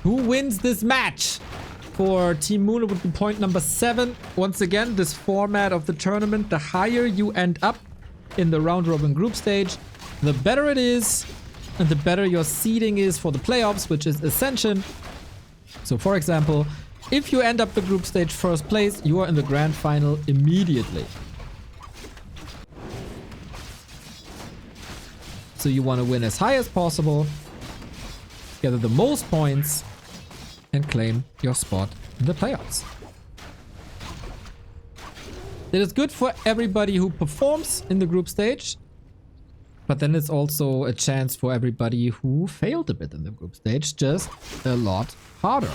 Who wins this match? For Team Moon, it would be point number 7. Once again, this format of the tournament, the higher you end up in the round robin group stage, the better it is, and the better your seeding is for the playoffs, which is Ascension. So for example, if you end up the group stage first place, you are in the grand final immediately. So you want to win as high as possible, gather the most points, and claim your spot in the playoffs. It is good for everybody who performs in the group stage, but then it's also a chance for everybody who failed a bit in the group stage, just a lot harder.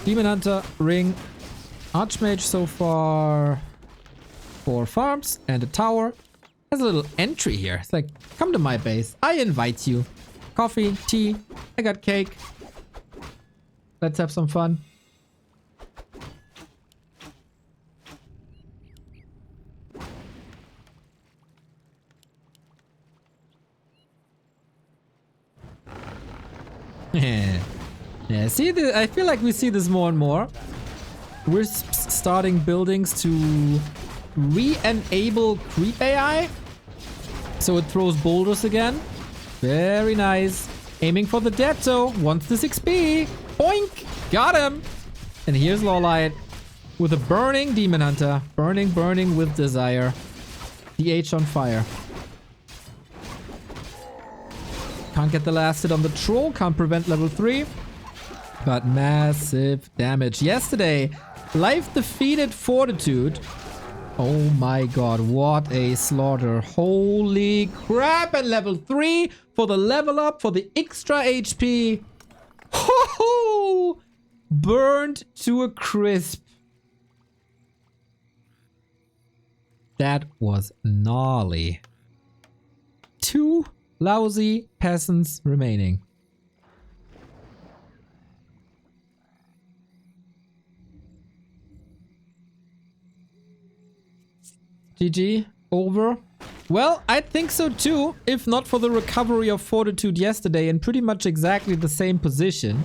Demon Hunter, Ring, Archmage so far 4 farms and a tower. There's a little entry here. It's like, come to my base. I invite you. Coffee, tea, I got cake. Let's have some fun. Yeah, see, I feel like we see this more and more. We're starting buildings to re-enable creep AI. So it throws boulders again. Very nice. Aiming for the dead, so wants this XP. Boink! Got him! And here's LawLiet with a burning Demon Hunter. Burning with desire. DH on fire. Can't get the last hit on the troll. Can't prevent level 3. But massive damage. Yesterday, Life defeated Fortitude. Oh my god, what a slaughter. Holy crap. And level 3 for the level up, for the extra HP. Ho-ho! Burned to a crisp. That was gnarly. 2 lousy peasants remaining. GG. Over. Well, I think so too, if not for the recovery of Fortitude yesterday in pretty much exactly the same position.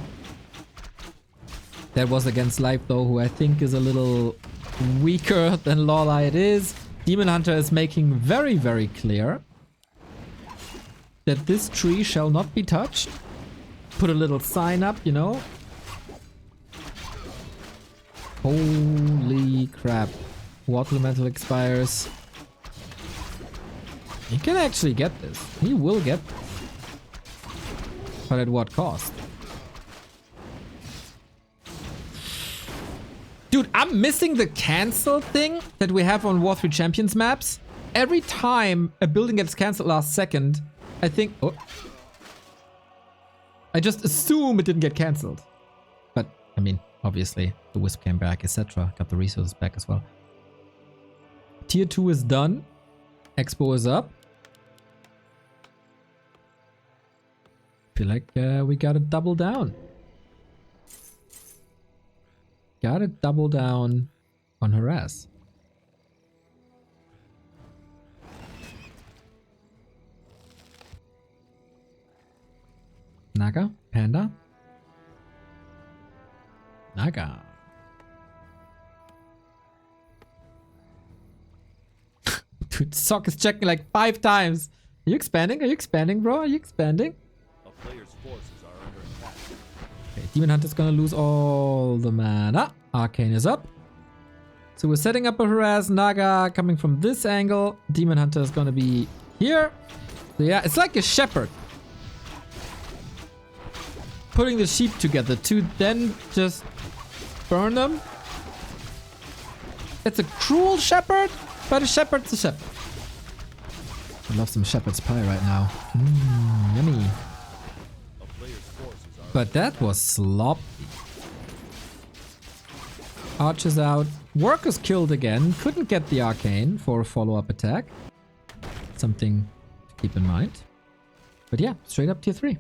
That was against Life though, who I think is a little weaker than LawLiet is. Demon Hunter is making very, very clear that this tree shall not be touched. Put a little sign up, you know. Holy crap. Water Elemental expires. He can actually get this. He will get this. But at what cost? Dude, I'm missing the cancel thing that we have on War 3 Champions maps. Every time a building gets cancelled last second, I think... Oh. I just assume it didn't get cancelled. But, I mean, obviously, the Wisp came back, etc. Got the resources back as well. Tier 2 is done. Expo is up. Feel like we gotta double down. Gotta double down on harass. Naga? Panda? Naga. Dude, Sock is checking like 5 times. Are you expanding? Are you expanding, bro? Are you expanding? A player's forces are under attack. Okay, Demon Hunter's gonna lose all the mana. Arcane is up. So we're setting up a harass. Naga coming from this angle. Demon Hunter is gonna be here. So yeah, it's like a shepherd. Putting the sheep together to then just burn them. It's a cruel shepherd, but a shepherd's a shepherd. I love some shepherd's pie right now. Yummy. But that was sloppy. Archer's out. Workers killed again. Couldn't get the arcane for a follow-up attack. Something to keep in mind. But yeah, straight up tier 3.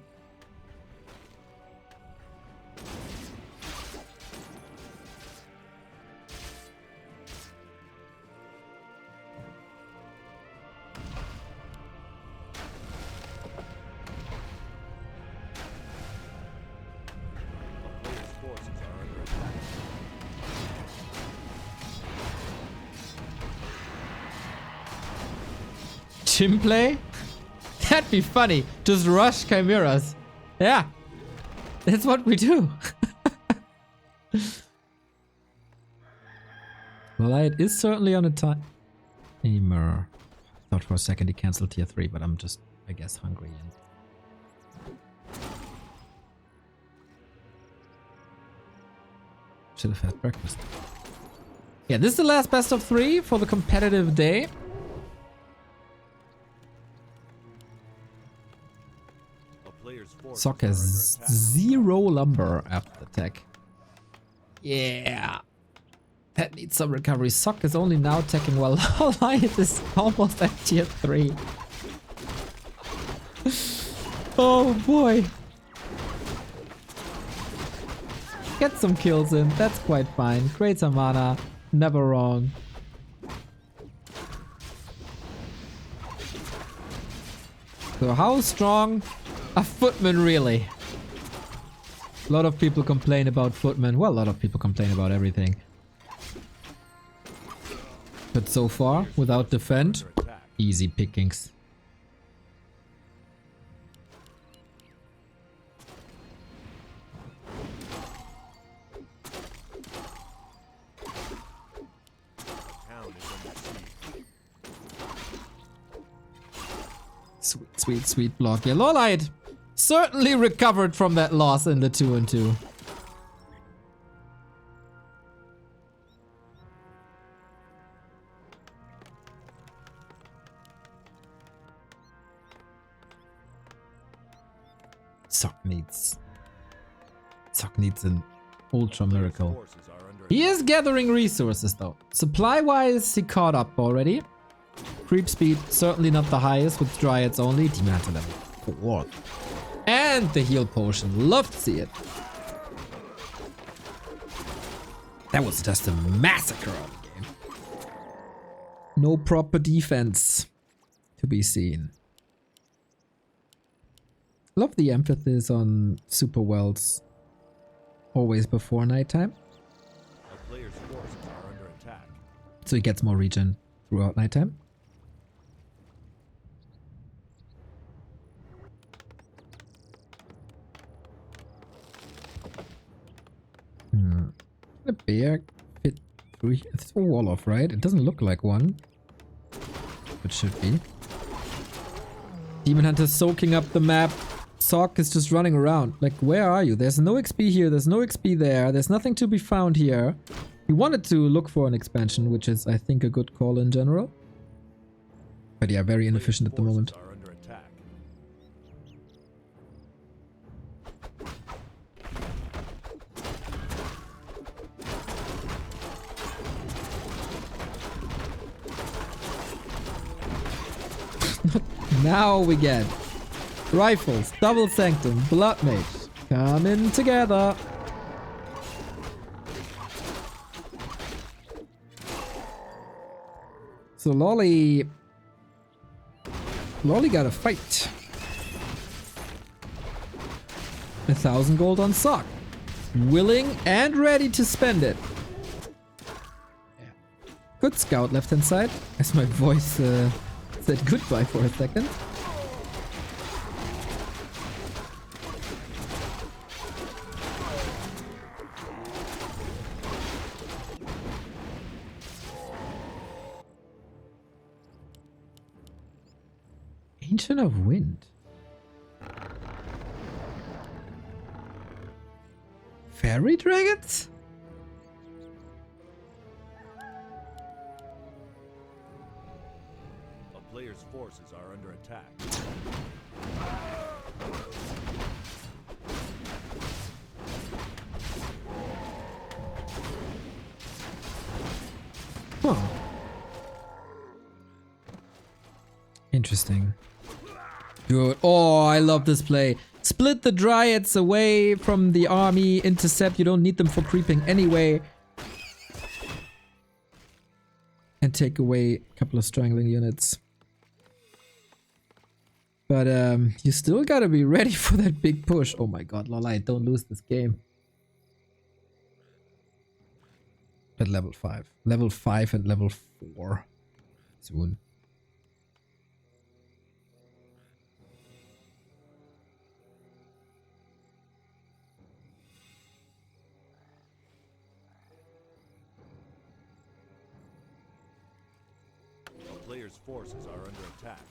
Gym play? That'd be funny. Just rush chimeras. Yeah. That's what we do. LawLiet is certainly on a timer. Thought for a second he cancelled tier 3, but I'm just, I guess, hungry. Should have had breakfast. Yeah, this is the last best of 3 for the competitive day. Sock has 0 lumber after the tech. Yeah. That needs some recovery. Sock is only now teching while LawLiet is almost at tier 3. Oh boy. Get some kills in. That's quite fine. Create some mana. Never wrong. So how strong a footman really? A lot of people complain about footmen. Well, a lot of people complain about everything. But so far, without defend, easy pickings. Sweet, sweet, sweet block. Yeah, LawLiet certainly recovered from that loss in the 2-2. Sock needs an ultra miracle. He is gathering resources though. Supply wise, he caught up already. Creep speed, certainly not the highest with Dryads only. Demon Hunter level 4. And the heal potion. Love to see it. That was just a massacre of the game. No proper defense to be seen. Love the emphasis on super wells always before nighttime. A player's forces are under attack. So he gets more regen throughout nighttime. The bear fit through here. It's a wall off, right? It doesn't look like one. It should be. Demon Hunter soaking up the map. Sock is just running around. Like, where are you? There's no XP here. There's no XP there. There's nothing to be found here. He wanted to look for an expansion, which is, I think, a good call in general. But yeah, very inefficient at the moment. Now we get rifles, double sanctum, blood mage coming together. So LawLiet got a fight. 1,000 gold on Sock. Willing and ready to spend it. Good scout left hand side. As my voice said goodbye for a second. Ancient of Wind. Fairy dragons? A player's forces are under attack. Huh. Interesting. Good. Oh, I love this play. Split the Dryads away from the army. Intercept. You don't need them for creeping anyway. And take away a couple of strangling units. But you still gotta be ready for that big push. Oh my god, LawLiet, don't lose this game. At level 5. Level 5 and level 4. Soon. player's forces are under attack.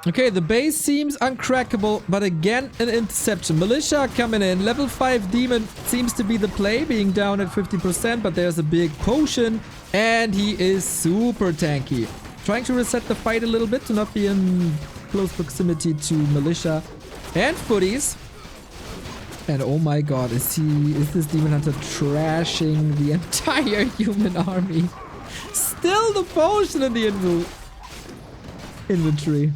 Okay, the base seems uncrackable, but again, an interception. Militia coming in. Level 5 demon seems to be the play, being down at 50%, but there's a big potion, and he is super tanky. Trying to reset the fight a little bit to not be in close proximity to militia and footies. And oh my god, is this demon hunter trashing the entire human army? Still the potion in the inventory.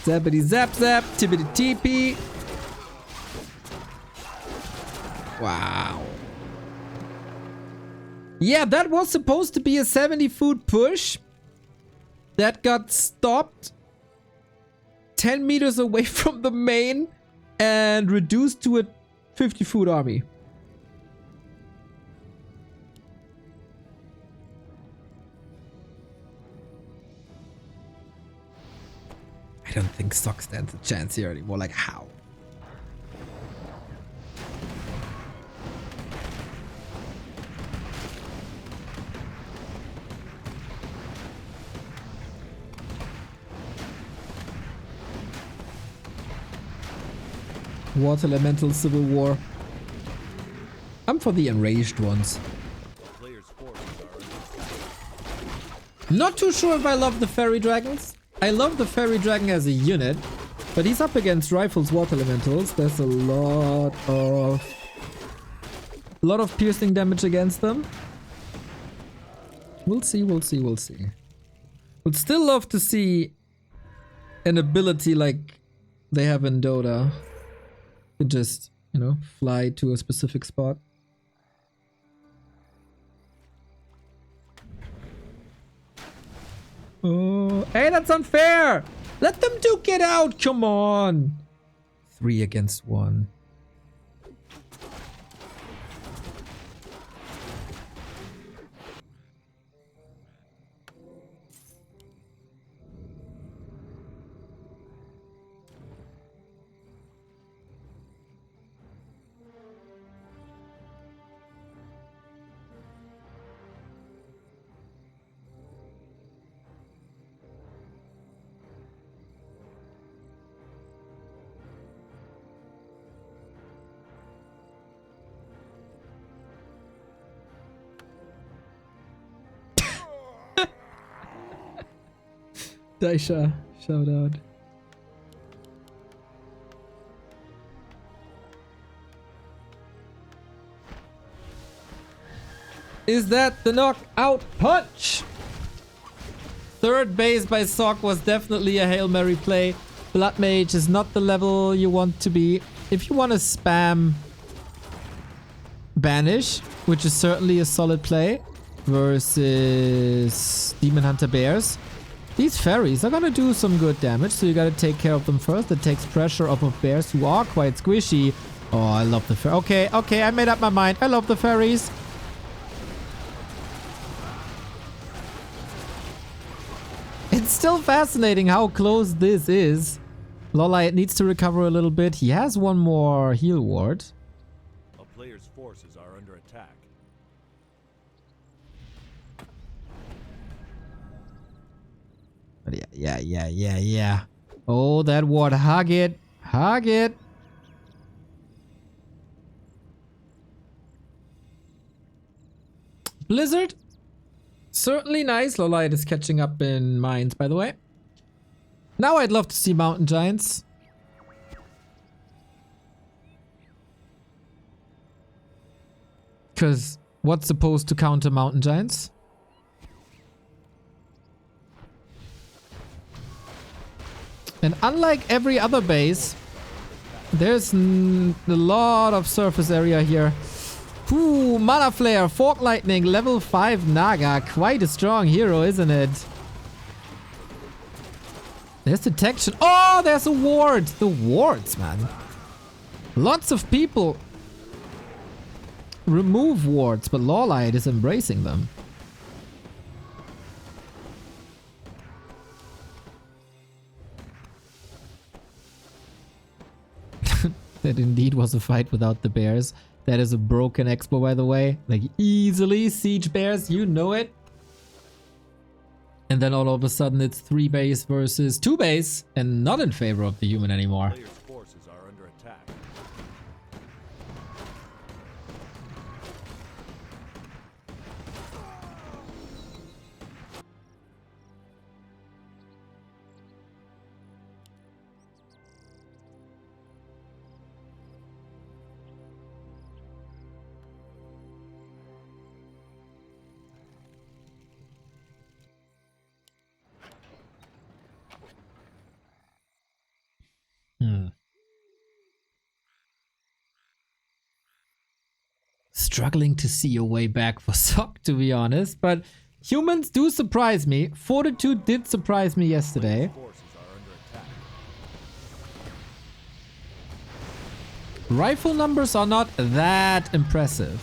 Zappity zap zap, tippity TP. Wow. Yeah, that was supposed to be a 70 food push. That got stopped 10 meters away from the main and reduced to a 50 food army. I don't think Sock stands a chance here anymore. Like, how? Water Elemental Civil War. I'm for the enraged ones. Not too sure if I love the fairy dragons. I love the fairy dragon as a unit, but he's up against Rifle's water elementals. There's a lot of piercing damage against them. We'll see, we'll see, we'll see. Would still love to see an ability like they have in Dota. To just, you know, fly to a specific spot. Oh, hey, that's unfair! Let them duke it out, come on! 3 against 1. Daisha, shout out. Is that the knockout punch? Third base by Sock was definitely a Hail Mary play. Blood Mage is not the level you want to be. If you want to spam Banish, which is certainly a solid play, versus Demon Hunter Bears, these fairies are gonna do some good damage, so you gotta take care of them first. It takes pressure off of bears who are quite squishy. Oh, I love the fairies. Okay, I made up my mind. I love the fairies. It's still fascinating how close this is. LawLiet needs to recover a little bit. He has one more heal ward. A player's forces are under attack. But yeah. Oh, that ward. Hug it. Hug it. Blizzard. Certainly nice. LawLiet is catching up in mines, by the way. Now I'd love to see Mountain Giants. Because what's supposed to counter Mountain Giants? And unlike every other base, there's a lot of surface area here. Ooh, Mana Flare, Fork Lightning, level 5 Naga. Quite a strong hero, isn't it? There's detection. Oh, there's a ward. The wards, man. Lots of people remove wards, but LawLiet is embracing them. That indeed was a fight without the bears. That is a broken expo, by the way. Like, easily siege bears, you know it. And then all of a sudden it's 3 base versus 2 base and not in favor of the human anymore. Players' forces are under attack. Struggling to see a way back for Sock, to be honest, but humans do surprise me. Fortitude did surprise me yesterday. Forces are under attack. Rifle numbers are not that impressive.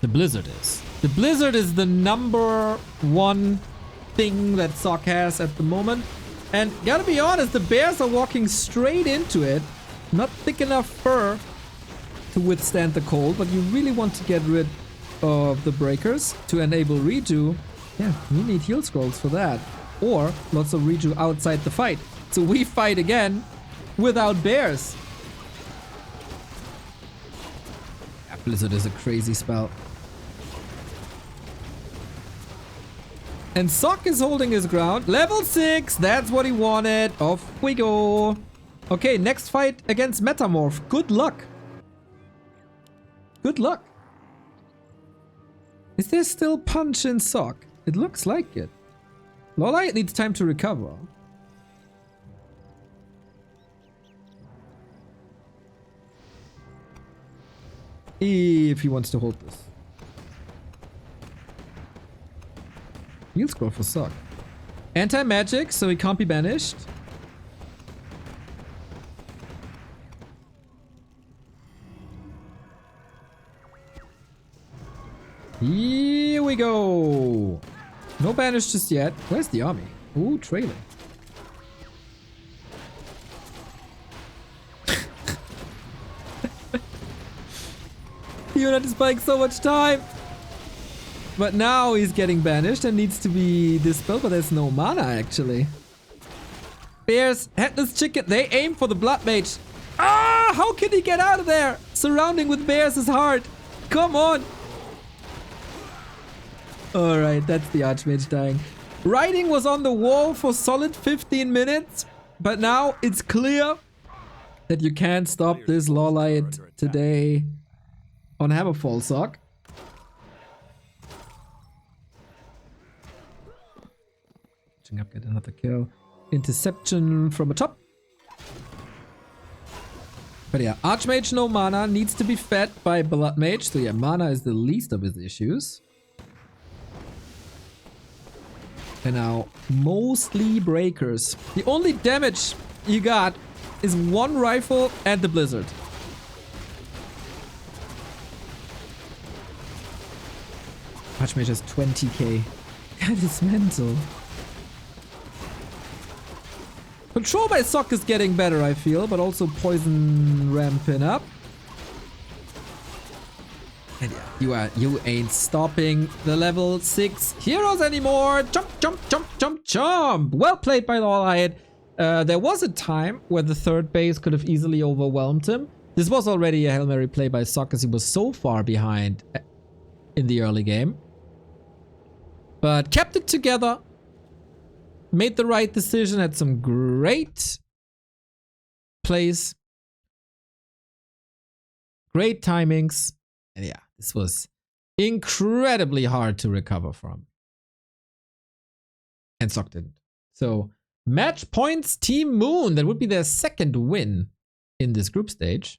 The Blizzard is. The Blizzard is the #1 thing that Sock has at the moment. And gotta be honest, the bears are walking straight into it. Not thick enough fur to withstand the cold, but you really want to get rid of the breakers to enable redo. Yeah, you need heal scrolls for that. Or lots of redo outside the fight. So we fight again without bears. Yeah, Blizzard is a crazy spell. And Sock is holding his ground. Level 6, that's what he wanted. Off we go. Okay, next fight against Metamorph. Good luck. Good luck. Is there still punch in Sock? It looks like it. LawLiet needs time to recover. If he wants to hold this. Heal scroll for Sock. Anti-magic, so he can't be banished. Here we go. No banish just yet. Where's the army? Ooh, trailing. Unit is buying so much time. But now he's getting banished and needs to be dispelled, but there's no mana actually. Bears, headless chicken, they aim for the blood mage. Ah, how can he get out of there? Surrounding with bears is hard. Come on. Alright, that's the Archmage dying. Writing was on the wall for solid 15 minutes, but now it's clear that you can't stop this LawLiet today on Hammerfall, Sock. Up, get another kill. Interception from atop. But yeah, Archmage no mana, needs to be fed by Blood Mage. So yeah, mana is the least of his issues. And now, mostly breakers. The only damage you got is 1 rifle and the Blizzard. Archmage has 20k. That is mental. Control by Sock is getting better, I feel, but also poison ramping up. And yeah, you ain't stopping the level 6 heroes anymore. Jump, jump, jump, jump, jump. Well played by LawLiet. There was a time where the 3rd base could have easily overwhelmed him. This was already a Hail Mary play by Sock as he was so far behind in the early game. But kept it together. Made the right decision, had some great plays. Great timings. And yeah, this was incredibly hard to recover from. And Sock didn't. So, match points Team Moon. That would be their 2nd win in this group stage.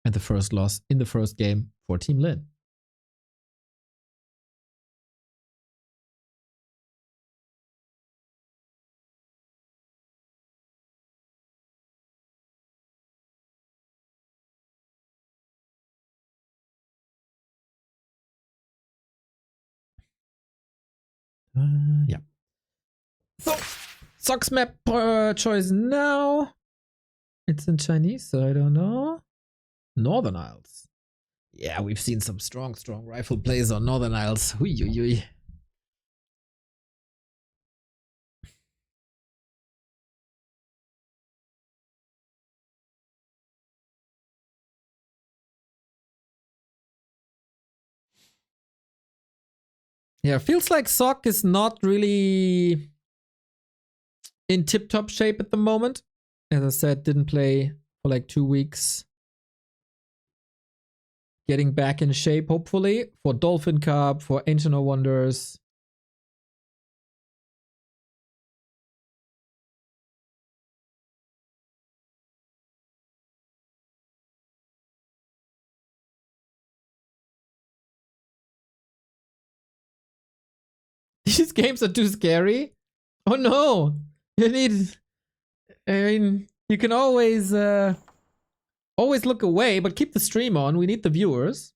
And the first loss in the first game for Team Lin. Yeah. So, Sock's map choice now. It's in Chinese, so I don't know. Northern Isles. Yeah, we've seen some strong rifle plays on Northern Isles. Hui, hui, hui. Yeah, feels like Sock is not really in tip-top shape at the moment. As I said, didn't play for like 2 weeks. Getting back in shape, hopefully, for Dolphin Cup, for Ancient of Wonders. These games are too scary. Oh no! You need... I mean, you can always look away, but keep the stream on. We need the viewers.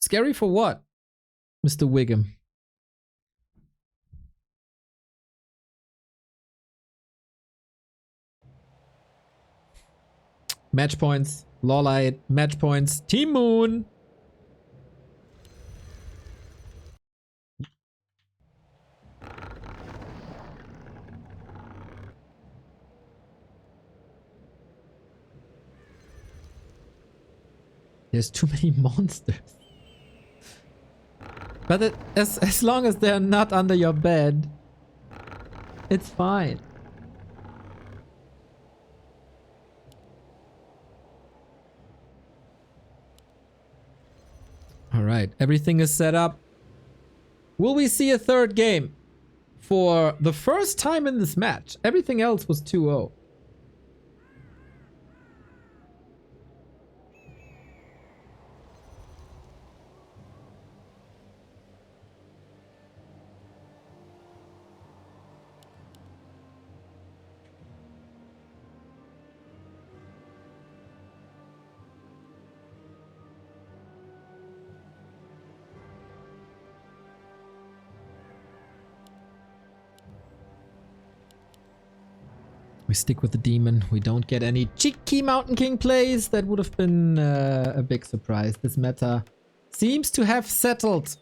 Scary for what, Mr. Wiggum? Match points. LawLiet. Match points. Team Moon. There's too many monsters. But as long as they're not under your bed, it's fine. Alright, everything is set up. Will we see a third game? For the first time in this match, everything else was 2-0. We stick with the demon. We don't get any cheeky Mountain King plays. That would have been a big surprise. This meta seems to have settled.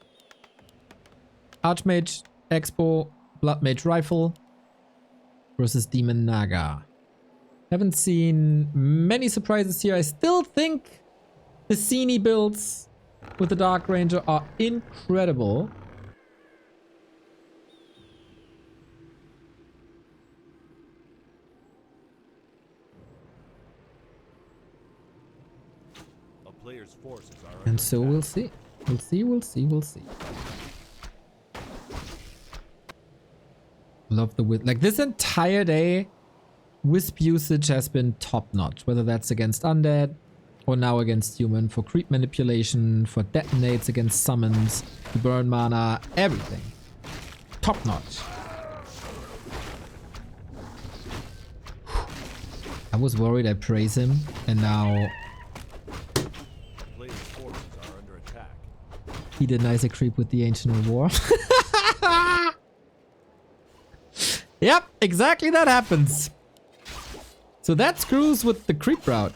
Archmage, Expo, Bloodmage Rifle versus Demon Naga. Haven't seen many surprises here. I still think the Sini builds with the Dark Ranger are incredible. Players' forces are And so we'll see. We'll see. Love the Wisp. Like this entire day, Wisp usage has been top notch. Whether that's against Undead or now against Human, for creep manipulation, for detonates against summons, to burn mana, everything. Top notch. I was worried I praise him, and now he denies a creep with the Ancient of War. Yep, exactly that happens. So that screws with the creep route.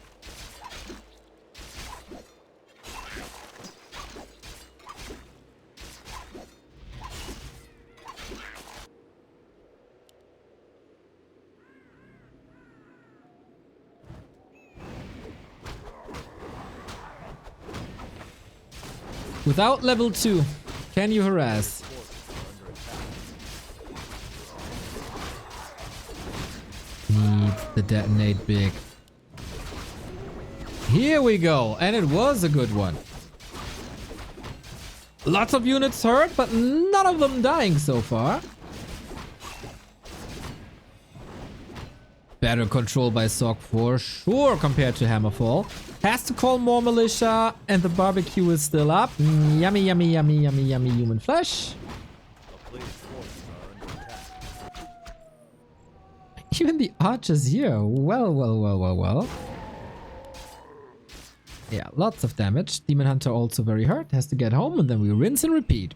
Without level 2, can you harass? Needs the detonate big. Here we go, and it was a good one. Lots of units hurt, but none of them dying so far. Better control by Sock for sure compared to Hammerfall. Has to call more militia, and the barbecue is still up. Yummy, yummy, yummy, yummy, yummy human flesh. Even the archers here. Well. Yeah, lots of damage. Demon Hunter also very hurt. Has to get home, and then we rinse and repeat.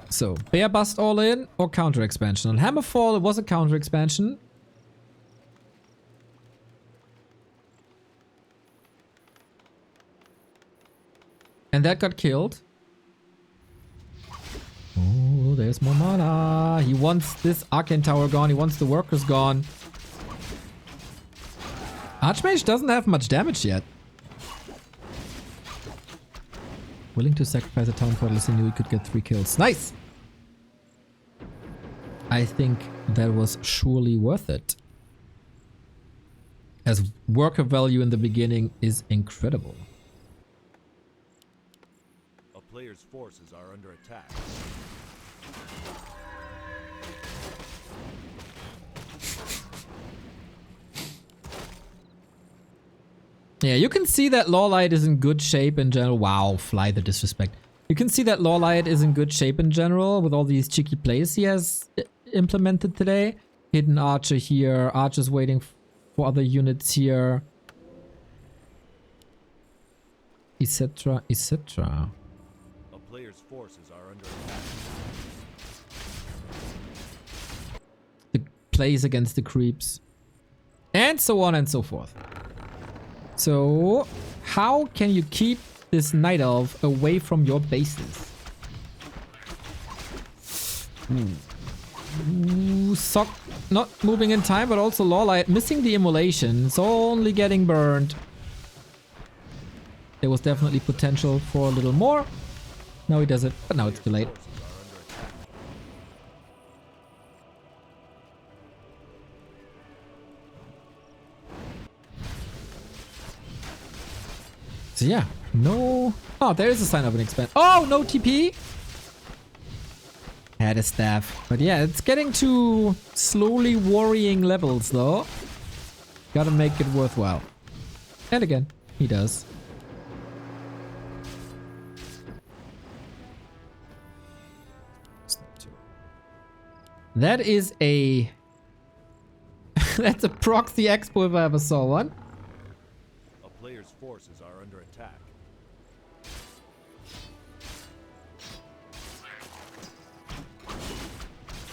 So, Bear Bust all in or counter expansion. On Hammerfall, it was a counter expansion. And that got killed. Oh, there's more mana. He wants this Arcane Tower gone. He wants the workers gone. Archmage doesn't have much damage yet. Willing to sacrifice a town portal as he knew he could get 3 kills. Nice! I think that was surely worth it. As worker value in the beginning is incredible. A player's forces are under attack. Yeah, you can see that LawLiet is in good shape in general. Wow, fly the disrespect. You can see that LawLiet is in good shape in general with all these cheeky plays he has implemented today. Hidden Archer here, Archers waiting for other units here, etc, etc. A player's forces are under attack. The plays against the creeps. And so on and so forth. So, how can you keep this Night Elf away from your bases? Ooh, Sock not moving in time, but also LawLiet missing the immolation. It's only getting burned. There was definitely potential for a little more. Now he does it, but now it's too late. So yeah, no... Oh, there is a sign of an expand. Oh, no TP! Had a staff. But yeah, it's getting to slowly worrying levels though. Gotta make it worthwhile. And again, he does. That is a... That's a proxy expo if I ever saw one. A player's forces are under attack.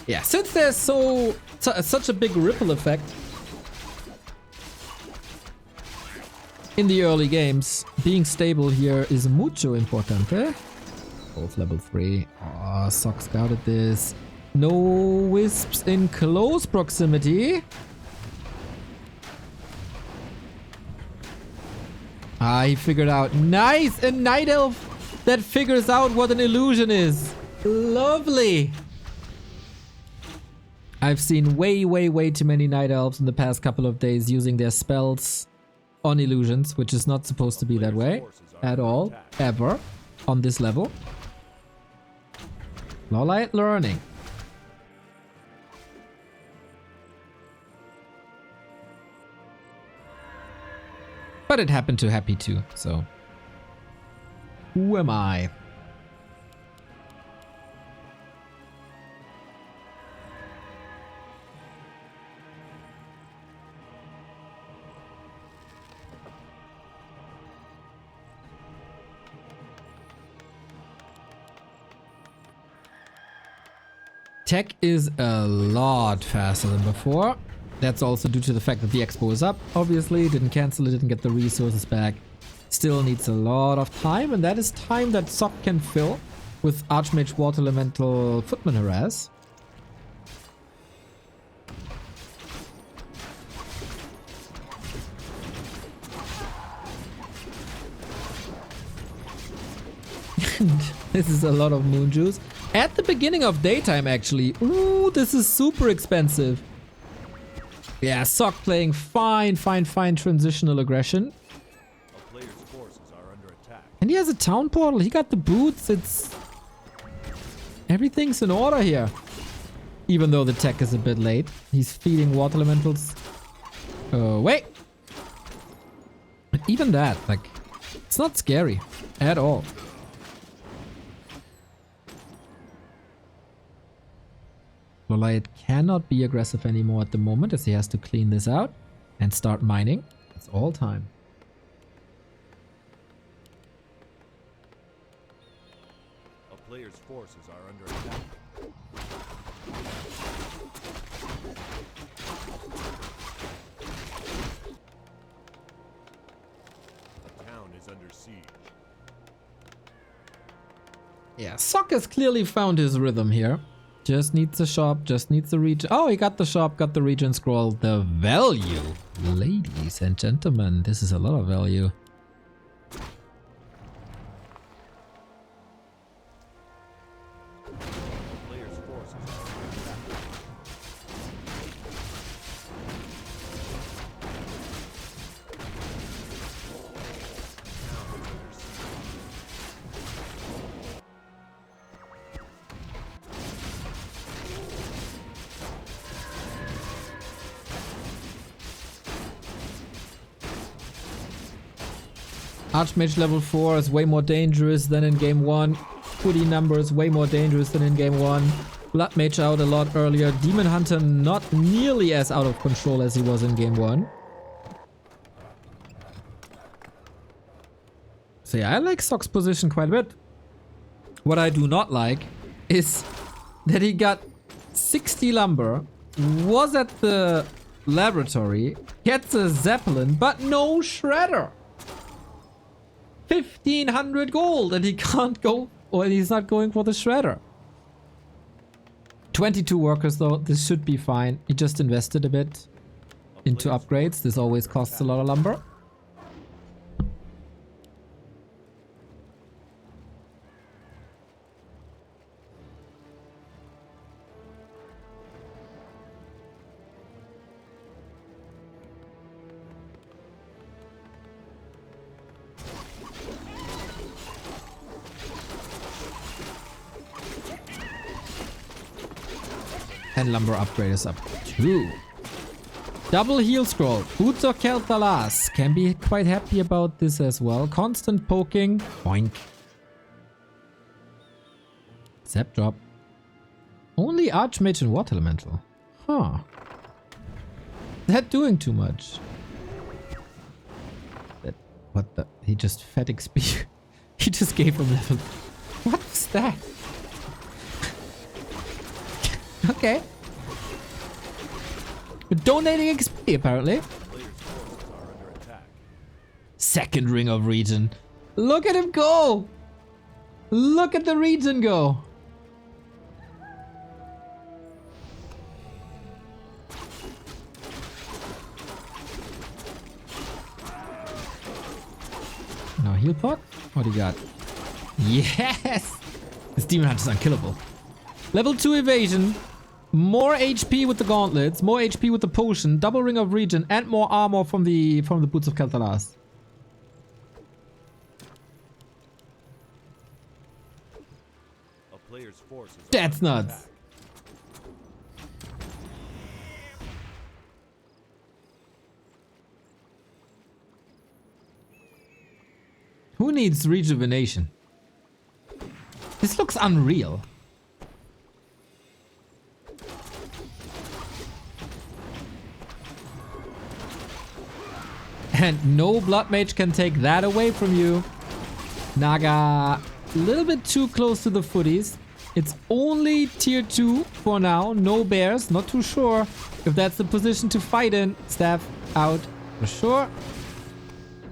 Yeah, since there's such a big ripple effect in the early games, being stable here is mucho importante. Both level 3. Oh, Sock scouted this. No wisps in close proximity. Ah, he figured out. Nice! A Night Elf that figures out what an illusion is. Lovely! I've seen way too many Night Elves in the past couple of days using their spells on illusions, which is not supposed to be that way at all, ever, on this level. LawLiet learning. But it happened to Happy too, so... Who am I? Tech is a lot faster than before. That's also due to the fact that the expo is up. Obviously, didn't cancel it, didn't get the resources back. Still needs a lot of time, and that is time that Sock can fill with Archmage Water Elemental Footman Harass. This is a lot of moon juice. At the beginning of daytime, actually. Ooh, this is super expensive. Yeah, Sock playing fine transitional aggression. A player's forces are under attack. And he has a town portal. He got the boots. It's... Everything's in order here. Even though the tech is a bit late. He's feeding water elementals. Wait. But even that, like... It's not scary. At all. LawLiet cannot be aggressive anymore at the moment as he has to clean this out and start mining. It's all time. A A player's forces are under attack. A town is under siege. Yeah, Sock has clearly found his rhythm here. Just needs the shop, just needs the region. Oh, he got the shop, got the region scroll. The value. Ladies and gentlemen, this is a lot of value. A player's forces are under attack. Archmage level 4 is way more dangerous than in game 1. Hoodie number is way more dangerous than in game 1. Blood Mage out a lot earlier. Demon Hunter not nearly as out of control as he was in game 1. So yeah, I like Sock's position quite a bit. What I do not like is that he got 60 lumber, was at the laboratory, gets a Zeppelin, but no shredder. 1500 gold and he can't go, or he's not going for the shredder. 22 workers though, this should be fine. He just invested a bit into upgrades. This always costs a lot of lumber. And lumber upgrade is up 2. Double heal scroll. Boots of Kel'Thalas. Can be quite happy about this as well. Constant poking. Boink. Zap drop. Only Archmage and Water Elemental. Huh. That doing too much. That, what the? He just fed XP. He just gave him level. What was that? Okay. We're donating XP apparently. Player's forces are under attack. Second ring of region. Look at him go! Look at the region go! Now heal pot? What do you got? Yes! This Demon Hunter's unkillable. Level 2 evasion. More HP with the gauntlets, more HP with the potion, double ring of region, and more armor from the boots of Kel'Thalas. A player's forces are That's under nuts. attack. Who needs rejuvenation? This looks unreal. And no Blood Mage can take that away from you. Naga, a little bit too close to the footies. It's only tier 2 for now. No bears. Not too sure if that's the position to fight in. Staff out for sure.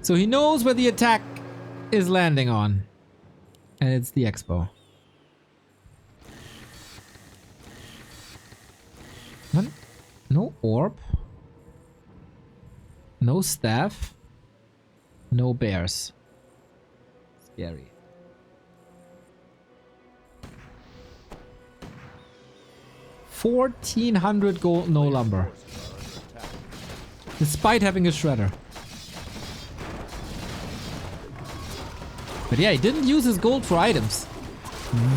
So he knows where the attack is landing on. And it's the Expo. What? No orb. No staff. No bears. Scary. $1,400 gold, no lumber. Despite having a shredder. But yeah, he didn't use his gold for items.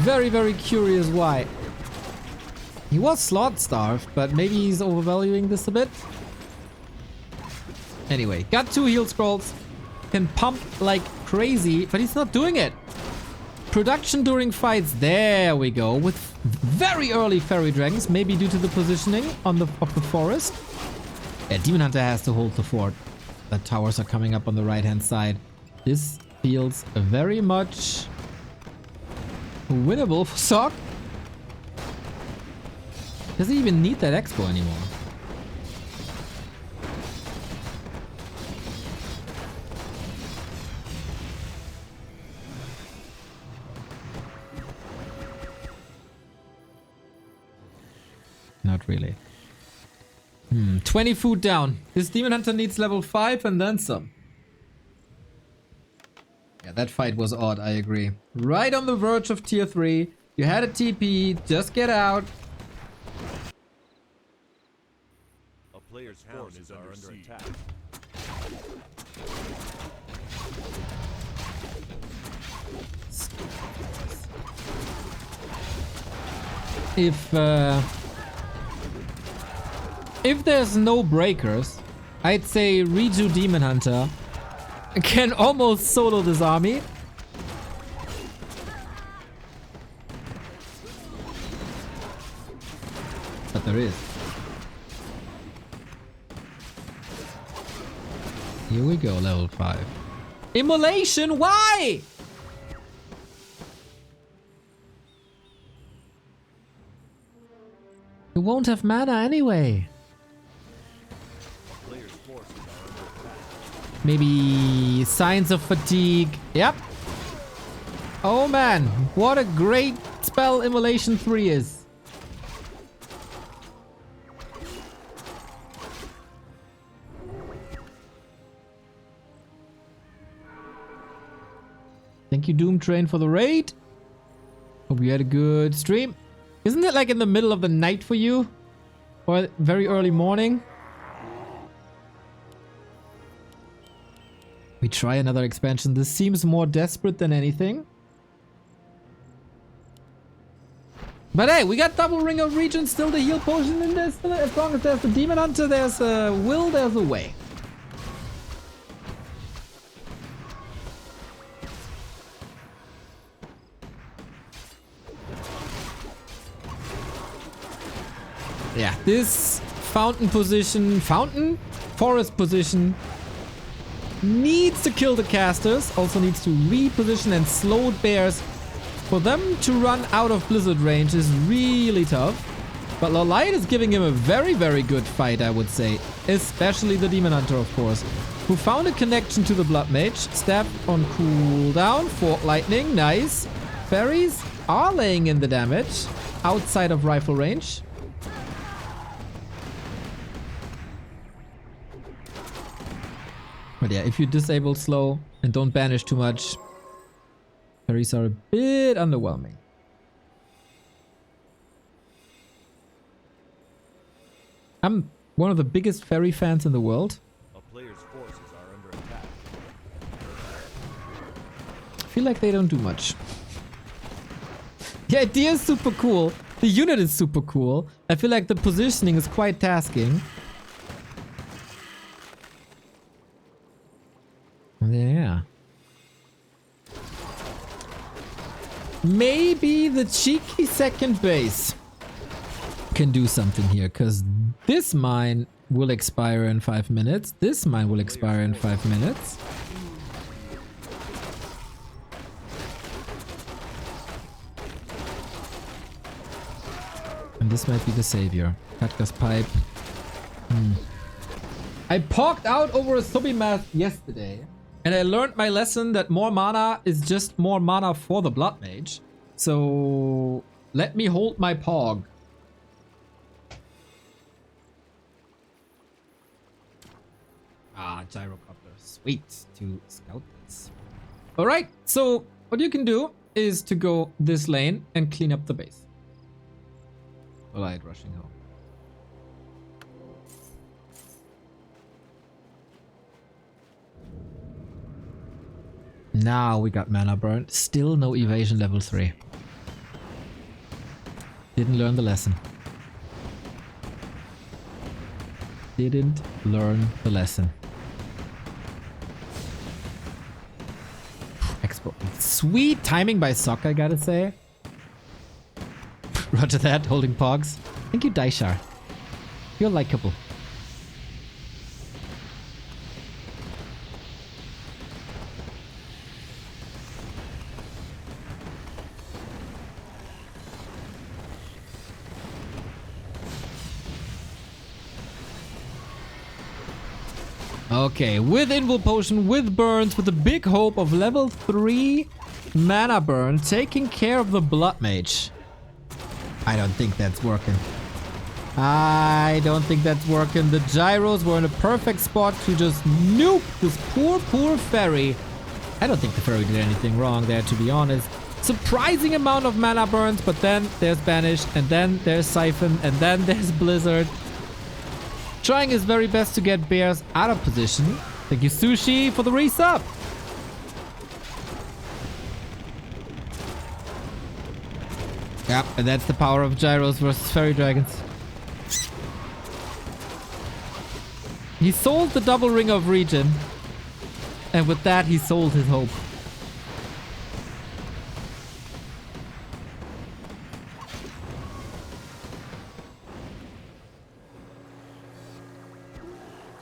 Very, very curious why. He was slot starved, but maybe he's overvaluing this a bit. Anyway, got 2 heal scrolls. Can pump like crazy, but he's not doing it. Production during fights, there we go. With very early fairy dragons, maybe due to the positioning on the forest. Yeah, Demon Hunter has to hold the fort. The towers are coming up on the right hand side. This feels very much Winnable for Sock. Does he even need that expo anymore? Not really. 20 food down. This Demon Hunter needs level 5 and then some. Yeah, that fight was odd, I agree. Right on the verge of tier 3. You had a TP, just get out. A player's forces are under attack. If there's no breakers, I'd say Riju Demon Hunter can almost solo this army. But there is. Here we go, level 5. Immolation, why? You won't have mana anyway. Maybe signs of fatigue. Yep. Oh man, what a great spell Immolation 3 is. Thank you, Doom Train, for the raid. Hope you had a good stream. Isn't it like in the middle of the night for you? Or very early morning? We try another expansion. This seems more desperate than anything. But hey, we got double ring of region, still the heal potion in this. As long as there's the Demon Hunter, there's a will, there's a way. Yeah, this fountain position, forest position needs to kill the casters, also needs to reposition and slow bears. For them to run out of blizzard range is really tough. But LawLiet is giving him a very, very good fight, I would say. Especially the Demon Hunter, of course, who found a connection to the Blood Mage. Stab on cooldown, Fork Lightning, nice. Fairies are laying in the damage outside of rifle range. But yeah, if you disable slow and don't banish too much, fairies are a bit underwhelming. I'm one of the biggest fairy fans in the world. A player's forces are under attack. I feel like they don't do much. The idea is super cool. The unit is super cool. I feel like the positioning is quite tasking. Yeah. Maybe the cheeky second base can do something here, because this mine will expire in 5 minutes. This mine will expire in 5 minutes. And this might be the savior. Katka's pipe. I poked out over a Subi math yesterday. And I learned my lesson that more mana is just more mana for the Blood Mage. So let me hold my pog. Ah, gyrocopter. Sweet. To scout this. Alright, so what you can do is to go this lane and clean up the base. LawLiet rushing home. Now we got mana burn. Still no evasion level 3. Didn't learn the lesson. Didn't learn the lesson. Expo. Sweet timing by Sock, I gotta say. Roger that, holding pogs. Thank you, Daishar. You're likable. Okay, with Invul Potion, with burns, with the big hope of level 3 mana burn, taking care of the Blood Mage. I don't think that's working. I don't think that's working. The gyros were in a perfect spot to just nuke this poor fairy. I don't think the fairy did anything wrong there, to be honest. Surprising amount of mana burns, but then there's Banish, and then there's Siphon, and then there's Blizzard. Trying his very best to get bears out of position. Thank you, Sushi, for the resub. Yep, and that's the power of gyros versus fairy dragons. He sold the double ring of regen. And with that, he sold his hope.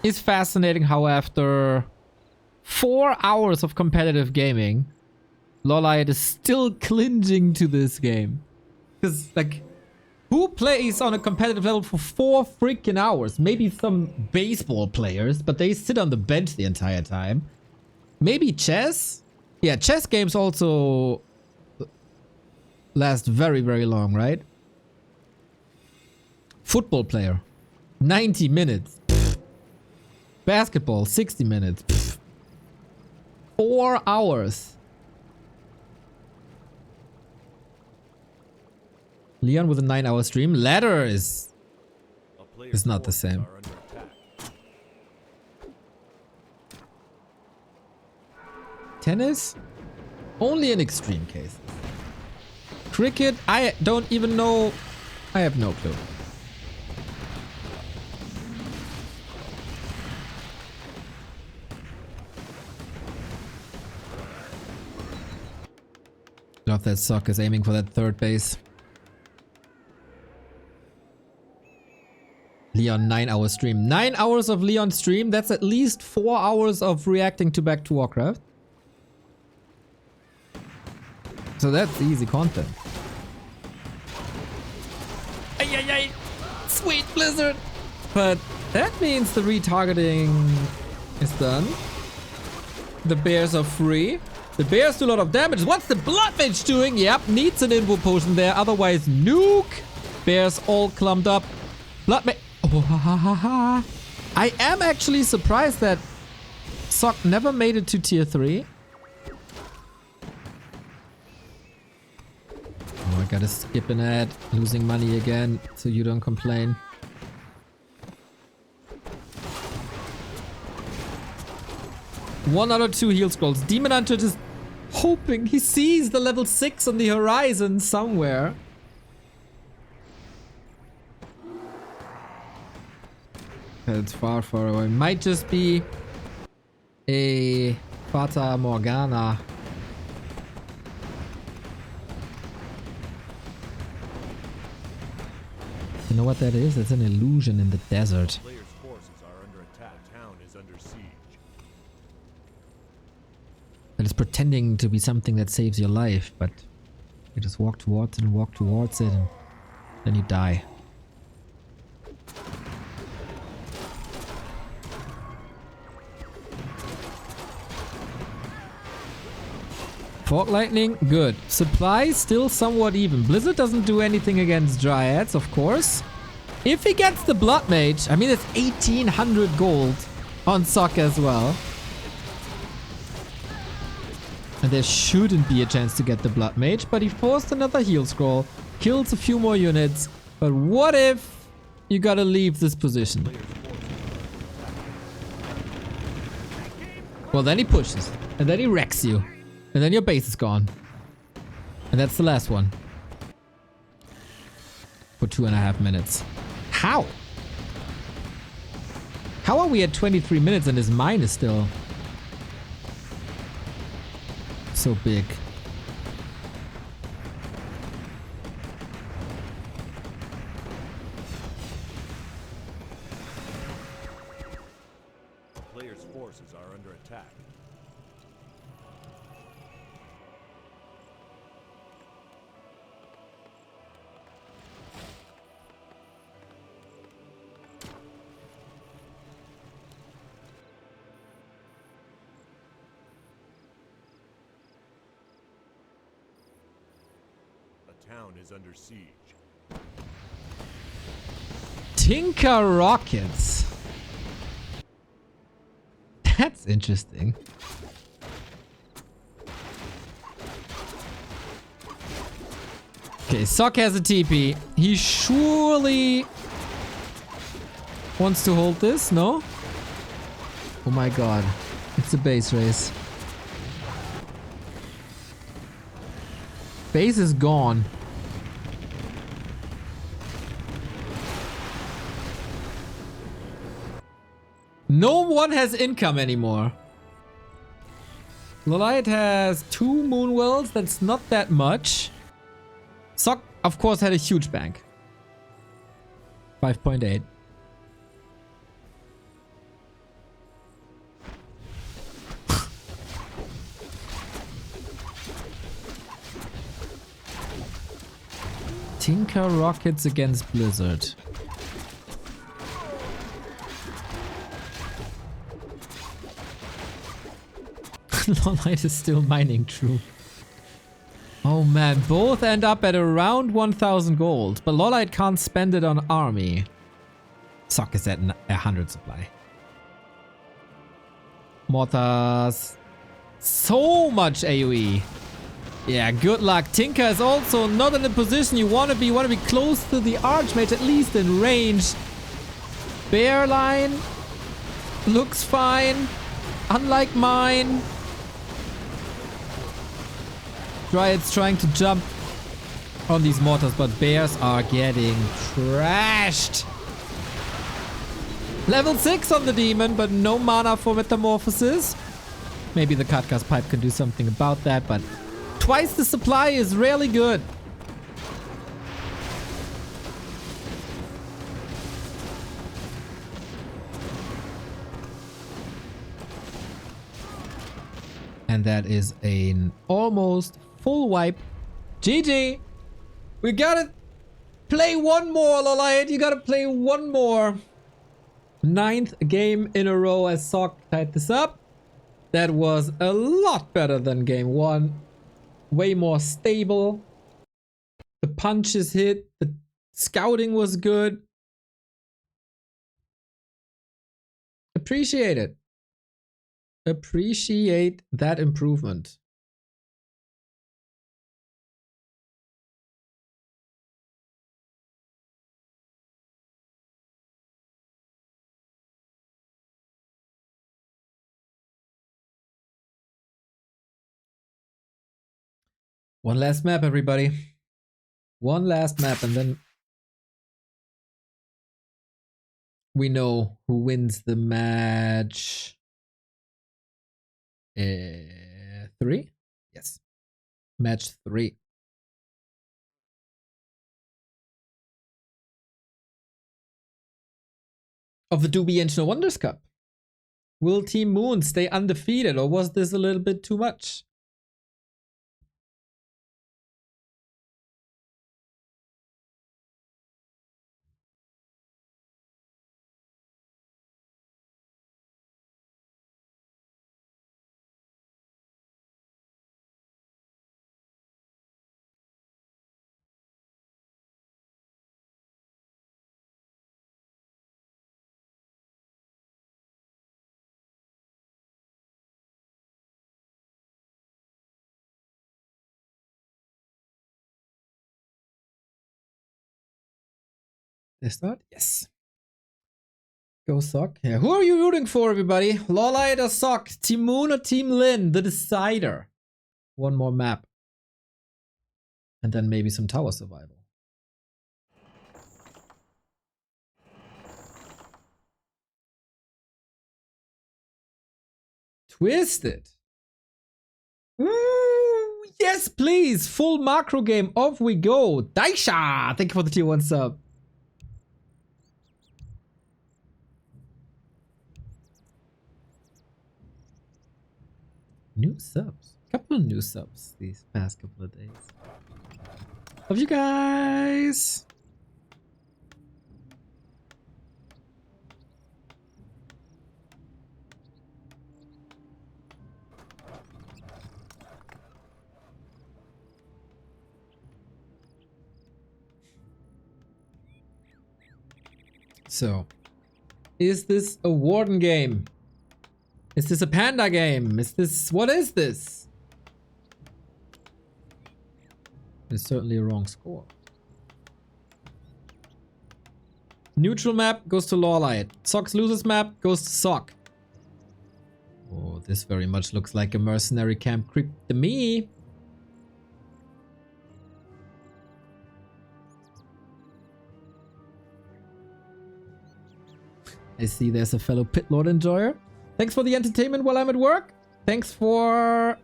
It's fascinating how after 4 hours of competitive gaming, LawLiet is still clinging to this game. Because, like, who plays on a competitive level for 4 freaking hours? Maybe some baseball players, but they sit on the bench the entire time. Maybe chess? Yeah, chess games also last very, very long, right? Football player, 90 minutes. Pfft. Basketball, 60 minutes. Pfft. 4 hours. Leon with a 9-hour stream. Ladder is not the same. Tennis? Only in extreme cases. Cricket? I don't even know. I have no clue. Love that Sock is aiming for that third base. Leon 9-hour stream. 9 hours of Leon stream. That's at least 4 hours of reacting to back to Warcraft. So that's easy content. Ay, ay, ay. Sweet Blizzard. But that means the retargeting is done. The bears are free. The bears do a lot of damage. What's the Blood Mage doing? Yep, needs an Invul Potion there. Otherwise, nuke. Bears all clumped up. Blood Mage. Oh, ha, ha, ha, ha. I am actually surprised that Sock never made it to tier 3. Oh, I gotta skip an ad. Losing money again, so you don't complain. One out of 2 heal scrolls. Demon Hunter just hoping he sees the level 6 on the horizon somewhere. It's far, far away. Might just be a Fata Morgana. You know what that is? It's an illusion in the desert. Players' forces are under attack. Town is under siege. That is pretending to be something that saves your life, but you just walk towards it and walk towards it, and then you die. Fog Lightning, good. Supply, still somewhat even. Blizzard doesn't do anything against Dryads, of course. If he gets the Blood Mage, I mean, it's 1800 gold on Sock as well. And there shouldn't be a chance to get the Blood Mage, but he forced another heal scroll, kills a few more units. But what if you gotta leave this position? Well, then he pushes, and then he wrecks you. And then your base is gone. And that's the last one. For 2.5 minutes. How? How are we at 23 minutes and his mine is still so big? Players' forces are under attack. town is under siege. Tinker rockets. That's interesting. Okay, Sock has a TP. He surely wants to hold this, no? Oh my god. It's a base race. Base is gone. No one has income anymore. LawLiet has 2 Moonwells. That's not that much. Sock, of course, had a huge bank. 5.8. Tinker rockets against Blizzard. LawLiet is still mining, true. Oh man, both end up at around 1000 gold, but LawLiet can't spend it on army. Sock is at 100 supply. Mortars. So much AoE. Yeah, good luck. Tinker is also not in the position you want to be. You want to be close to the Archmage, at least in range. Bear line looks fine. Unlike mine. Dryad's trying to jump on these mortars, but bears are getting trashed. Level 6 on the demon, but no mana for metamorphosis. Maybe the Katka's pipe can do something about that, but twice the supply is really good. And that is an almost full wipe. GG! We gotta play one more, LawLiet. You gotta play one more. 9th game in a row as Sock tied this up. That was a lot better than game 1. Way more stable. The punches hit. The scouting was good. Appreciate it. Appreciate that improvement. One last map, everybody. One last map, and then we know who wins the match. 3? Yes. Match 3. Of the Doobie Engine Wonders Cup. Will Team Moon stay undefeated, or was this a little bit too much? Is that? Yes. Go Sock. Yeah. Who are you rooting for, everybody? LawLiet or Sock? Team Moon or Team Lin? The decider. One more map. And then maybe some tower survival. Twisted. Ooh, yes, please. Full macro game. Off we go. Daisha. Thank you for the tier 1 sub. New subs. Couple of new subs these past couple of days. Love you guys. So, is this a Warden game? Is this a Panda game? Is this... What is this? It's certainly a wrong score. Neutral map goes to LawLiet. Sock's losers map goes to Sock. Oh, this very much looks like a mercenary camp creep to me. I see there's a fellow pit lord enjoyer. Thanks for the entertainment while I'm at work. Thanks for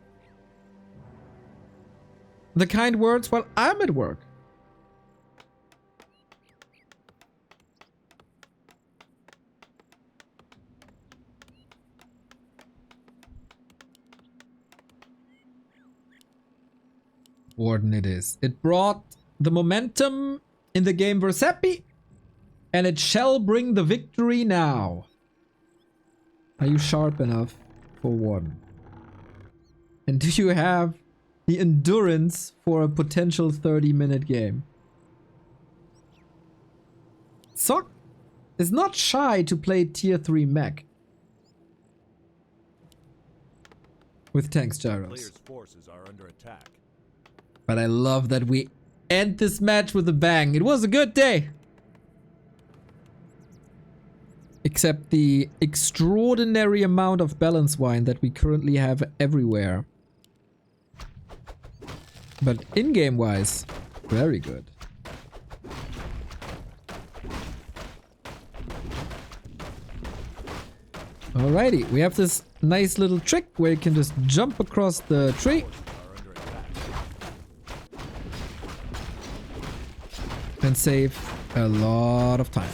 the kind words while I'm at work. Warden it is. It brought the momentum in the game Versepi, and it shall bring the victory now. Are you sharp enough for Warden? And do you have the endurance for a potential 30-minute game? Sock is not shy to play tier 3 mech with tanks gyros. Players' forces are under attack. But I love that we end this match with a bang. It was a good day. Except the extraordinary amount of balance wine that we currently have everywhere. But in-game wise, very good. Alrighty, we have this nice little trick where you can just jump across the tree. And save a lot of time.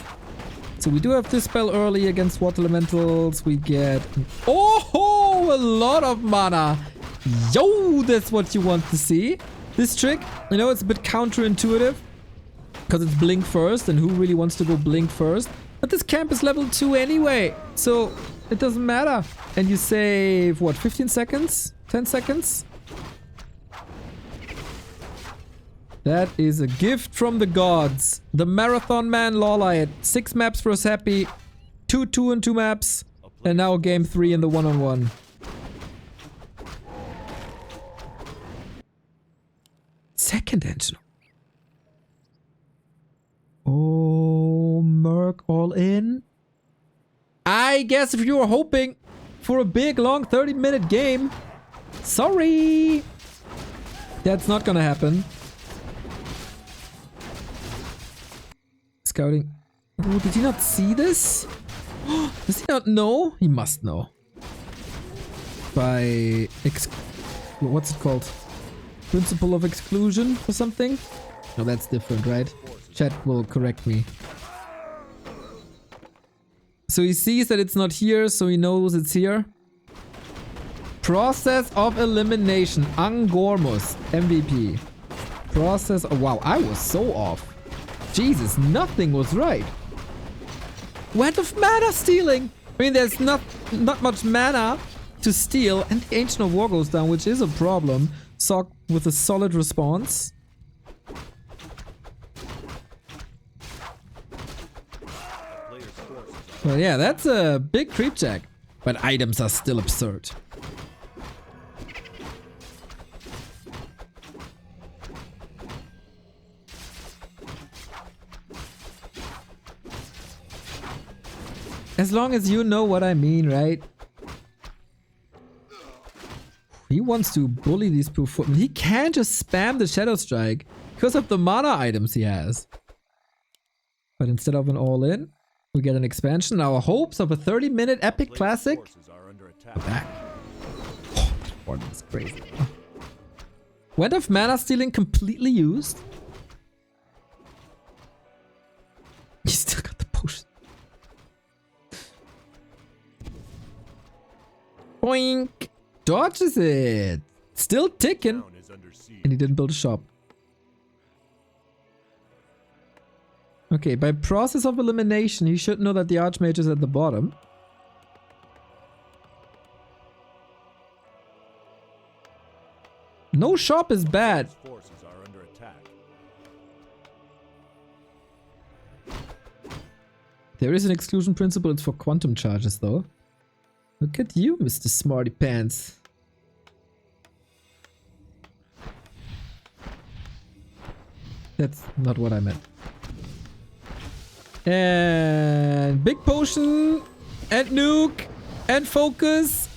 So we do have this spell early against water elementals. We get a lot of mana. Yo, that's what you want to see. This trick, you know, it's a bit counterintuitive because it's blink first, and who really wants to go blink first? But this camp is level 2 anyway, so it doesn't matter. And you save what, 15 seconds? 10 seconds? That is a gift from the gods. The Marathon Man LawLiet. 6 maps for us happy. 2 2-2 maps. And now game 3 in the 1-on-1. Second engine. Oh, Merc all in. I guess if you were hoping for a big, long 30-minute game, sorry. That's not gonna happen. Scouting. Oh, did he not see this? Does he not know? He must know. By what's it called? Principle of exclusion or something? No, that's different, right? Chat will correct me. So he sees that it's not here, so he knows it's here. Process of elimination. Angormus. MVP. Process. Oh, wow, I was so off. Jesus, nothing was right. Went of mana stealing. I mean, there's not much mana to steal, and the Ancient of War goes down, which is a problem. Sock with a solid response. Well, yeah, that's a big creep check, but items are still absurd. As long as you know what I mean, right? He wants to bully these poor footmen. He can't just spam the Shadow Strike because of the mana items he has. But instead of an all-in, we get an expansion. Our hopes of a 30-minute epic classic are back. Oh, that Warden is crazy. Went of mana stealing completely used. He still got the potion. Boink! Dodges it! Still ticking! And he didn't build a shop. Okay, by process of elimination, he should know that the Archmage is at the bottom. No shop is bad. There is an exclusion principle. It's for quantum charges, though. Look at you, Mr. Smarty Pants. That's not what I meant. And big potion and nuke and focus.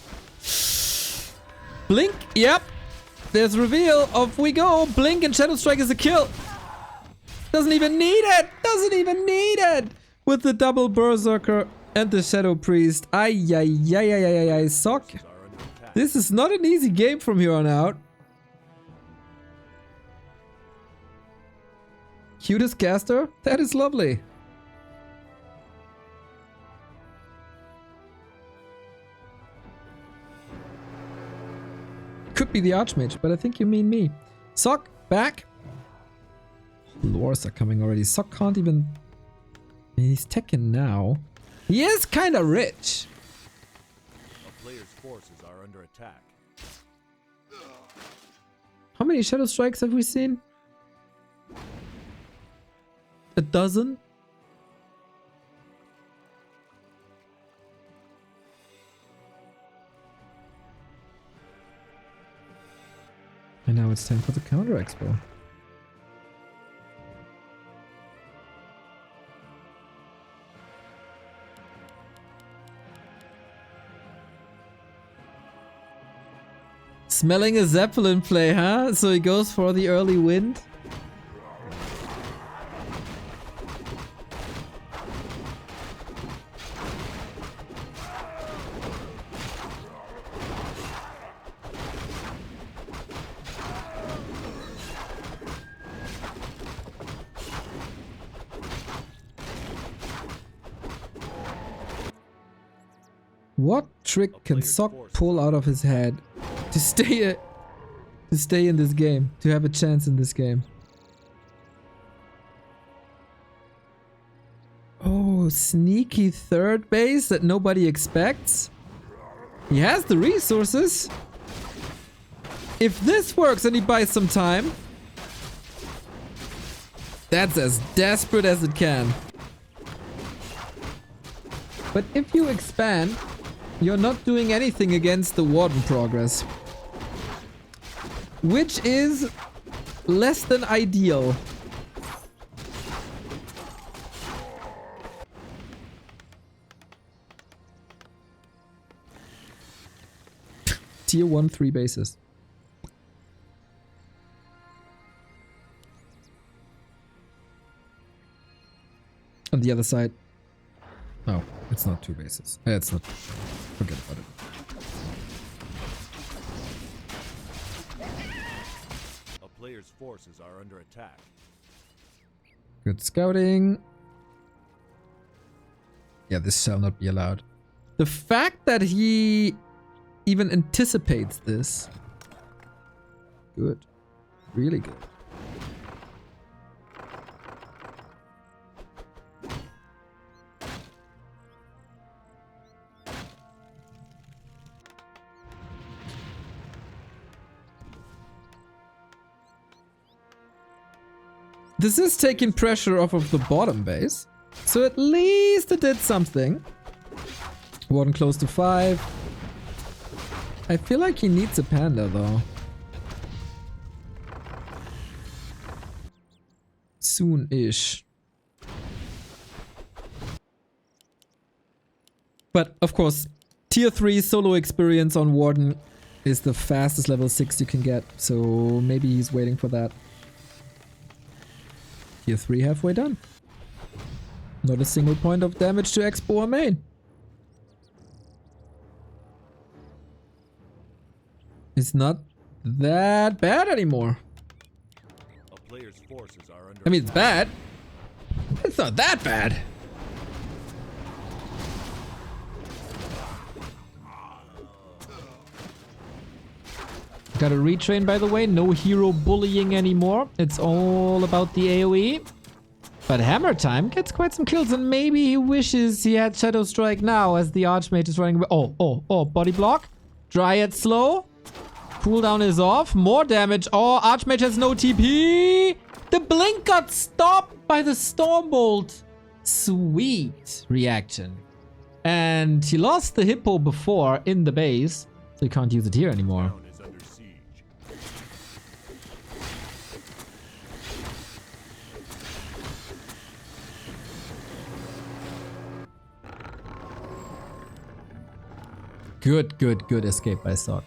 Blink. Yep. There's reveal. Off we go. Blink and Shadow Strike is a kill. Doesn't even need it. Doesn't even need it. With the double Berserker and the Shadow Priest. Ay, ay, ay, ay, ay, ay, Sock. This is not an easy game from here on out. Cutest caster? That is lovely. Could be the Archmage, but I think you mean me. Sock, back. Lores are coming already. Sock can't even... He's Tekken now. He is kinda rich. A player's forces are under attack. How many Shadow Strikes have we seen? A dozen? And now it's time for the counter expo. Smelling a Zeppelin play, huh? So he goes for the early wind. What trick can Sock pull out of his head to stay in this game, to have a chance in this game? Oh, sneaky third base that nobody expects. He has the resources. If this works and he buys some time, that's as desperate as it can. But if you expand, you're not doing anything against the Warden progress, which is less than ideal. Tier 1 3 bases. On the other side. Oh, it's not 2 bases. It's not. Forget about it. A player's forces are under attack. Good scouting. Yeah, this shall not be allowed. The fact that he even anticipates this. Good. Really good. This is taking pressure off of the bottom base. So at least it did something. Warden close to 5. I feel like he needs a panda though. Soon-ish. But of course, tier 3 solo experience on Warden is the fastest level 6 you can get. So maybe he's waiting for that. Tier 3 halfway done. Not a single point of damage to Expo or main. It's not that bad anymore. A player's forces are under I mean, it's bad. It's not that bad. Got a retrain, by the way. No hero bullying anymore. It's all about the AoE. But Hammer Time gets quite some kills, and maybe he wishes he had Shadow Strike now as the Archmage is running away. Oh, body block. Dryad slow. Cooldown is off. More damage. Oh, Archmage has no TP. The blink got stopped by the Stormbolt. Sweet reaction. And he lost the hippo before in the base, so he can't use it here anymore. Town is under siege. Good escape by Sock.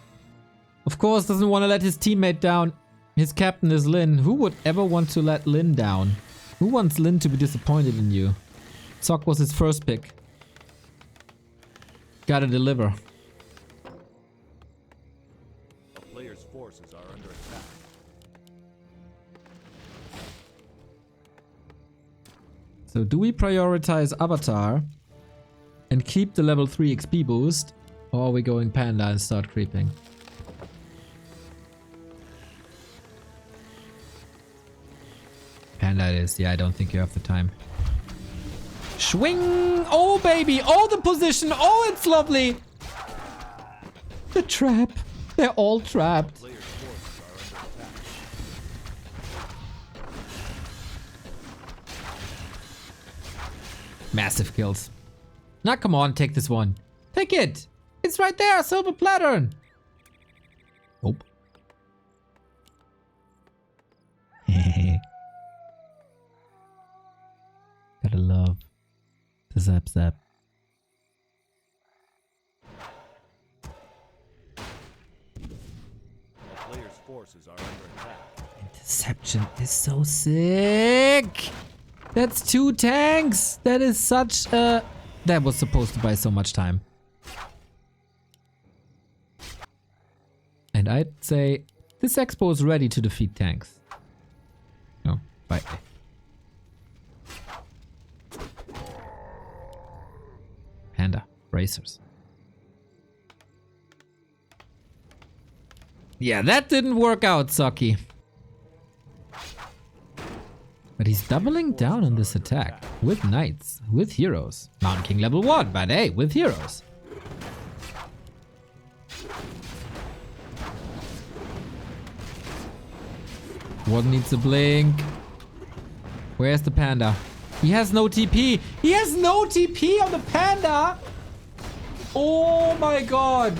Of course, doesn't want to let his teammate down. His captain is Lin. Who would ever want to let Lin down? Who wants Lin to be disappointed in you? Sock was his first pick. Gotta deliver. A player's forces are under attack. So do we prioritize Avatar and keep the level 3 XP boost? Or are we going Panda and start creeping? Panda it is. Yeah, I don't think you have the time. Swing! Oh, baby! Oh, the position! Oh, it's lovely! The trap. They're all trapped. Player's forces are under attack. Massive kills. Now, come on, take this one. Take it! It's right there, silver platter! Nope. Gotta love the zap zap. A player's forces are under attack. Interception is so sick! That's 2 tanks! That is such a... That was supposed to buy so much time. And I'd say this expo is ready to defeat tanks. No, bye. Panda, racers. Yeah, that didn't work out, Saki. But he's doubling down on this attack. With knights, with heroes. Mountain King level 1, but hey, with heroes. Warden needs to blink. Where's the panda? He has no TP. He has no TP on the panda. Oh my god.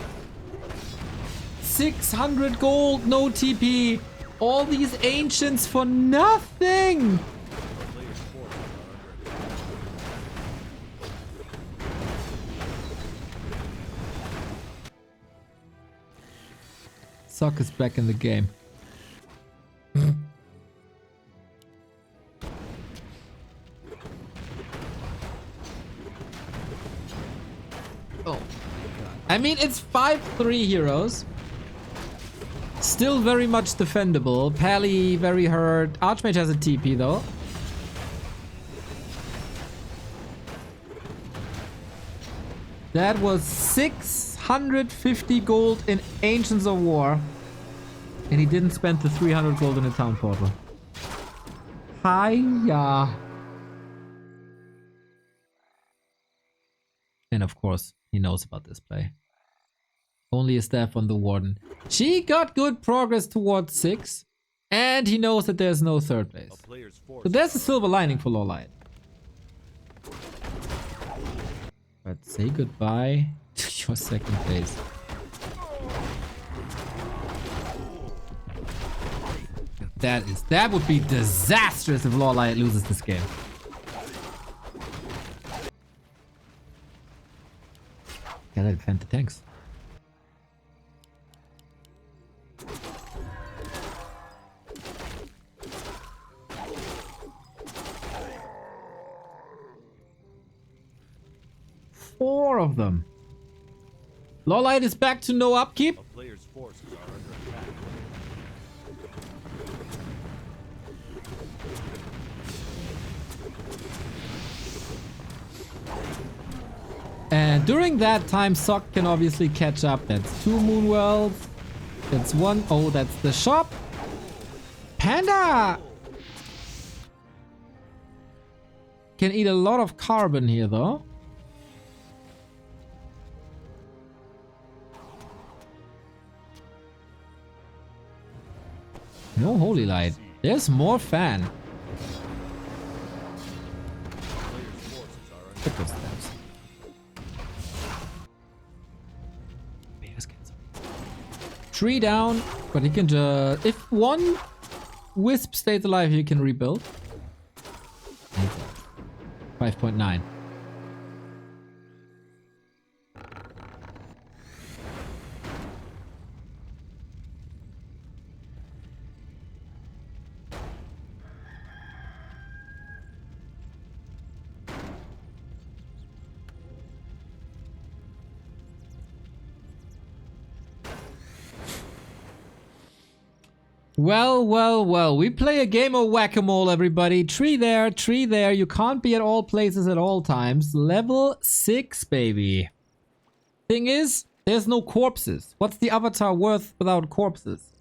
600 gold, no TP. All these ancients for nothing. Player's forces are under attack. Sock is back in the game. Oh, I mean, it's 5-3 heroes. Still very much defendable. Pally very hurt. Archmage has a TP though. That was 650 gold in Ancients of War. And he didn't spend the 300 gold in a town portal. Hiya. And of course, he knows about this play. Only a staff on the Warden. She got good progress towards 6. And he knows that there's no third base. A player's So forces there's a silver lining for LawLiet. But say goodbye to your second base. That would be disastrous if LawLiet loses this game. Gotta defend the tanks. Four of them. LawLiet is back to no upkeep. A player's forces are under attack. And during that time, Sock can obviously catch up. That's 2 Moonwells. That's 1. Oh, that's the shop. Panda! Can eat a lot of carbon here, though. No Holy Light. There's more fan. Player's forces Get those stabs. Tree down, but he can just... If one wisp stays alive, he can rebuild. 5.9. Well, well, well. We play a game of whack-a-mole, everybody. Tree there, tree there. You can't be at all places at all times. Level 6, baby. Thing is, there's no corpses. What's the avatar worth without corpses?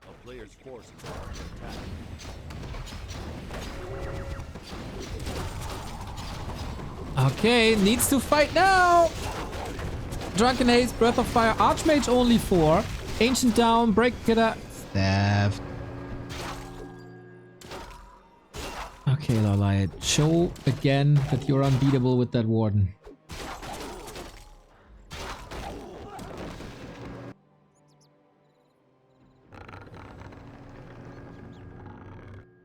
A player's forces are under attack. Okay, needs to fight now. Drunken Haze, Breath of Fire, Archmage only 4. Ancient down, Break Getter, Staff. Okay, LawLiet, show again that you're unbeatable with that Warden.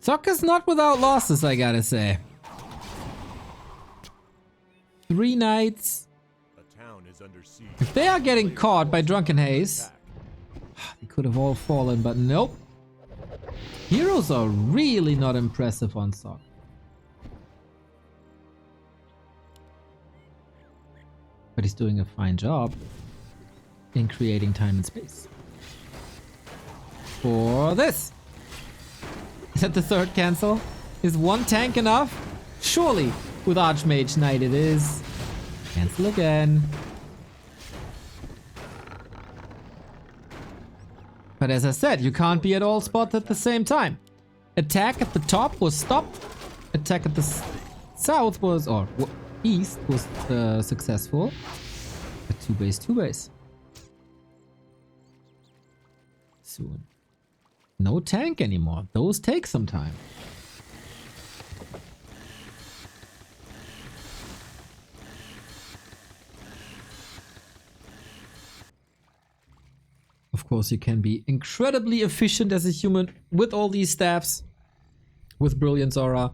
Sokka's not without losses, I gotta say. 3 knights. A town is under siege. If they are getting caught by Drunken Haze, they could have all fallen, but nope. Heroes are really not impressive on Sok. But he's doing a fine job in creating time and space. For this. Is that the third cancel? Is one tank enough? Surely. With Archmage Knight it is. Cancel again. But as I said, you can't be at all spots at the same time. Attack at the top was stopped. Attack at the south was, or east was successful. But 2 base, 2 base. Soon. No tank anymore. Those take some time. Of course, you can be incredibly efficient as a human with all these staffs. With Brilliance Aura,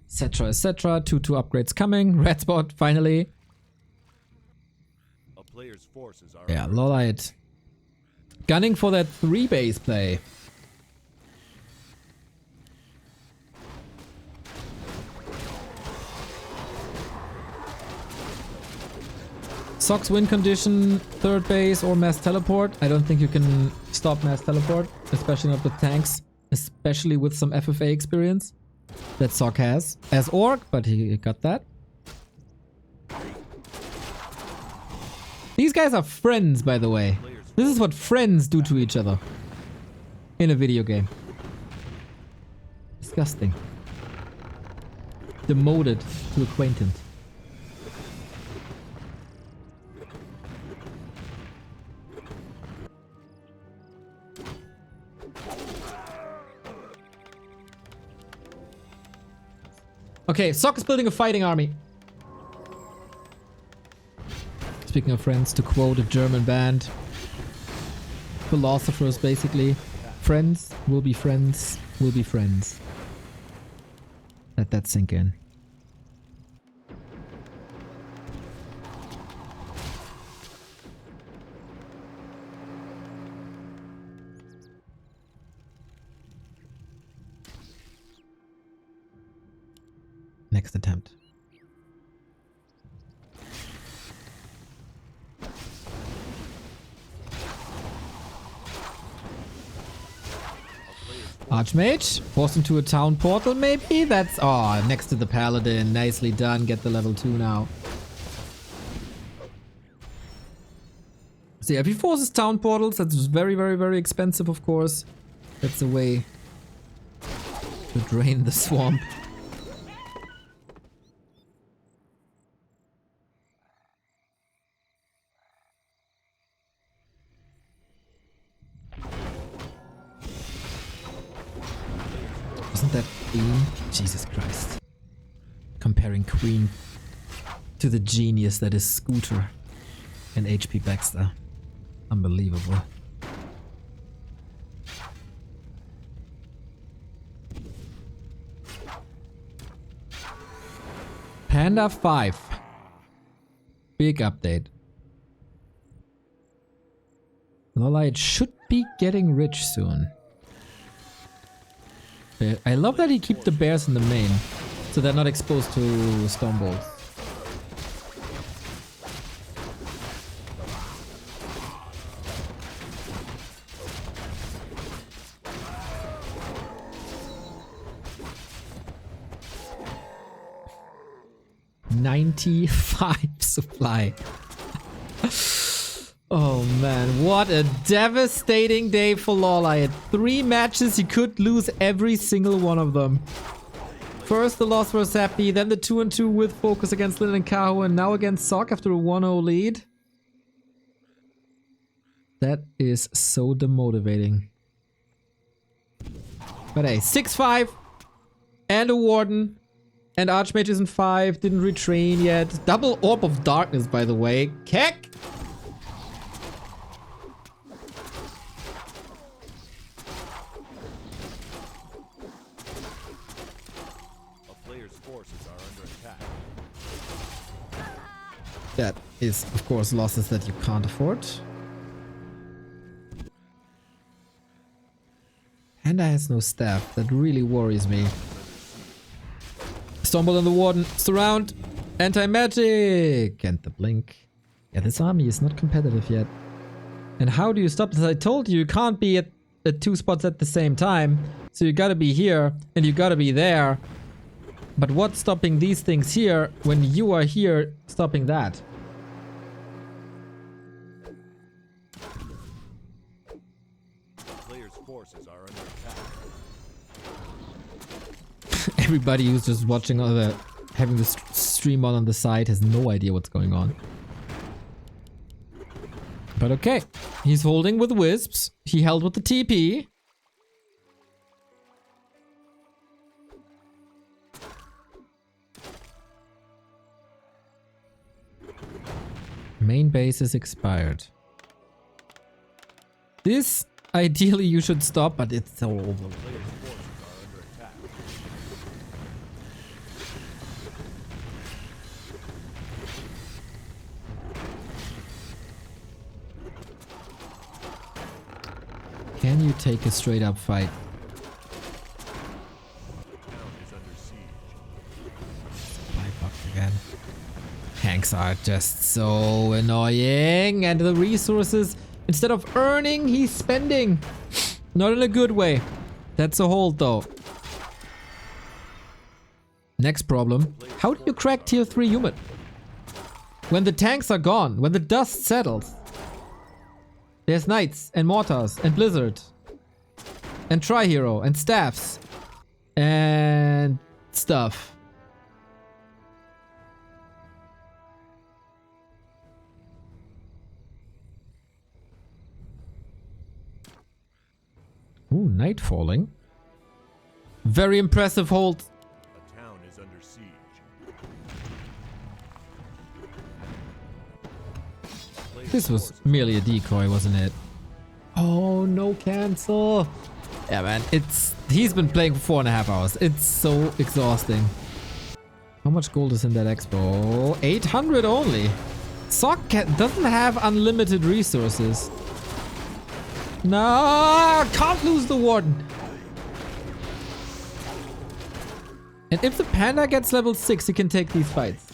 etc, etc. 2 upgrades coming. Red spot, finally. A player's forces are Yeah, under LawLiet. Gunning for that 3 base play. Socks win condition, 3rd base or mass teleport. I don't think you can stop mass teleport, especially not with tanks, especially with some FFA experience that Sock has. As Orc, but he got that. These guys are friends, by the way. This is what friends do to each other in a video game. Disgusting. Demoted to acquaintance. Okay, Sock is building a fighting army. Speaking of friends, to quote a German band, philosophers basically, friends will be friends will be friends. Let that sink in. Next attempt. Archmage, forced into a town portal maybe? That's, oh, next to the paladin. Nicely done, get the level 2 now. So yeah, if he forces town portals, that's very, very, very expensive, of course. That's a way to drain the swamp. Queen. Jesus Christ. Comparing Queen to the genius that is Scooter and HP Baxter. Unbelievable. Panda 5. Big update. LawLiet should be getting rich soon. I love that he keeps the bears in the main, so they're not exposed to stone balls. $95 supply. Oh man, what a devastating day for LawLiet. 3 matches, he could lose every single one of them. First the loss for Sappy, then the 2-2 with focus against Lin and Kaho, and now against Sok after a 1-0 lead. That is so demotivating. But hey, 6-5 and a Warden. And Archmage is in 5, didn't retrain yet. Double Orb of Darkness, by the way. Keck! A player's forces are under attack. That is, of course, losses that you can't afford. Panda has no staff. That really worries me. Stumble on the Warden. Surround. Anti-magic. And the blink. Yeah, this army is not competitive yet. And how do you stop this? I told you, you can't be at 2 spots at the same time. So you gotta be here and you gotta be there. But what's stopping these things here when you are here stopping that? Player's forces are under attack. Everybody who's just watching having the stream on the side has no idea what's going on. But okay, he's holding with Wisps. He held with the TP. Main base is expired. This, ideally you should stop, but it's so over. Player's forces are under attack. Can you take a straight up fight? The town is under siege. Supply fucked again. Tanks are just so annoying, and the resources, instead of earning, he's spending. Not in a good way. That's a hold though. Next problem. How do you crack tier 3 human? When the tanks are gone, when the dust settles. There's knights and mortars and blizzard. And tri-hero and staffs. And stuff. Ooh, night falling. Very impressive hold. A town is under siege. This was merely a decoy, wasn't it? Oh, no cancel. Yeah, man, he's been playing for 4.5 hours. It's so exhausting. How much gold is in that expo? 800 only. Sok doesn't have unlimited resources. No, can't lose the Warden. And if the Panda gets level 6, he can take these fights.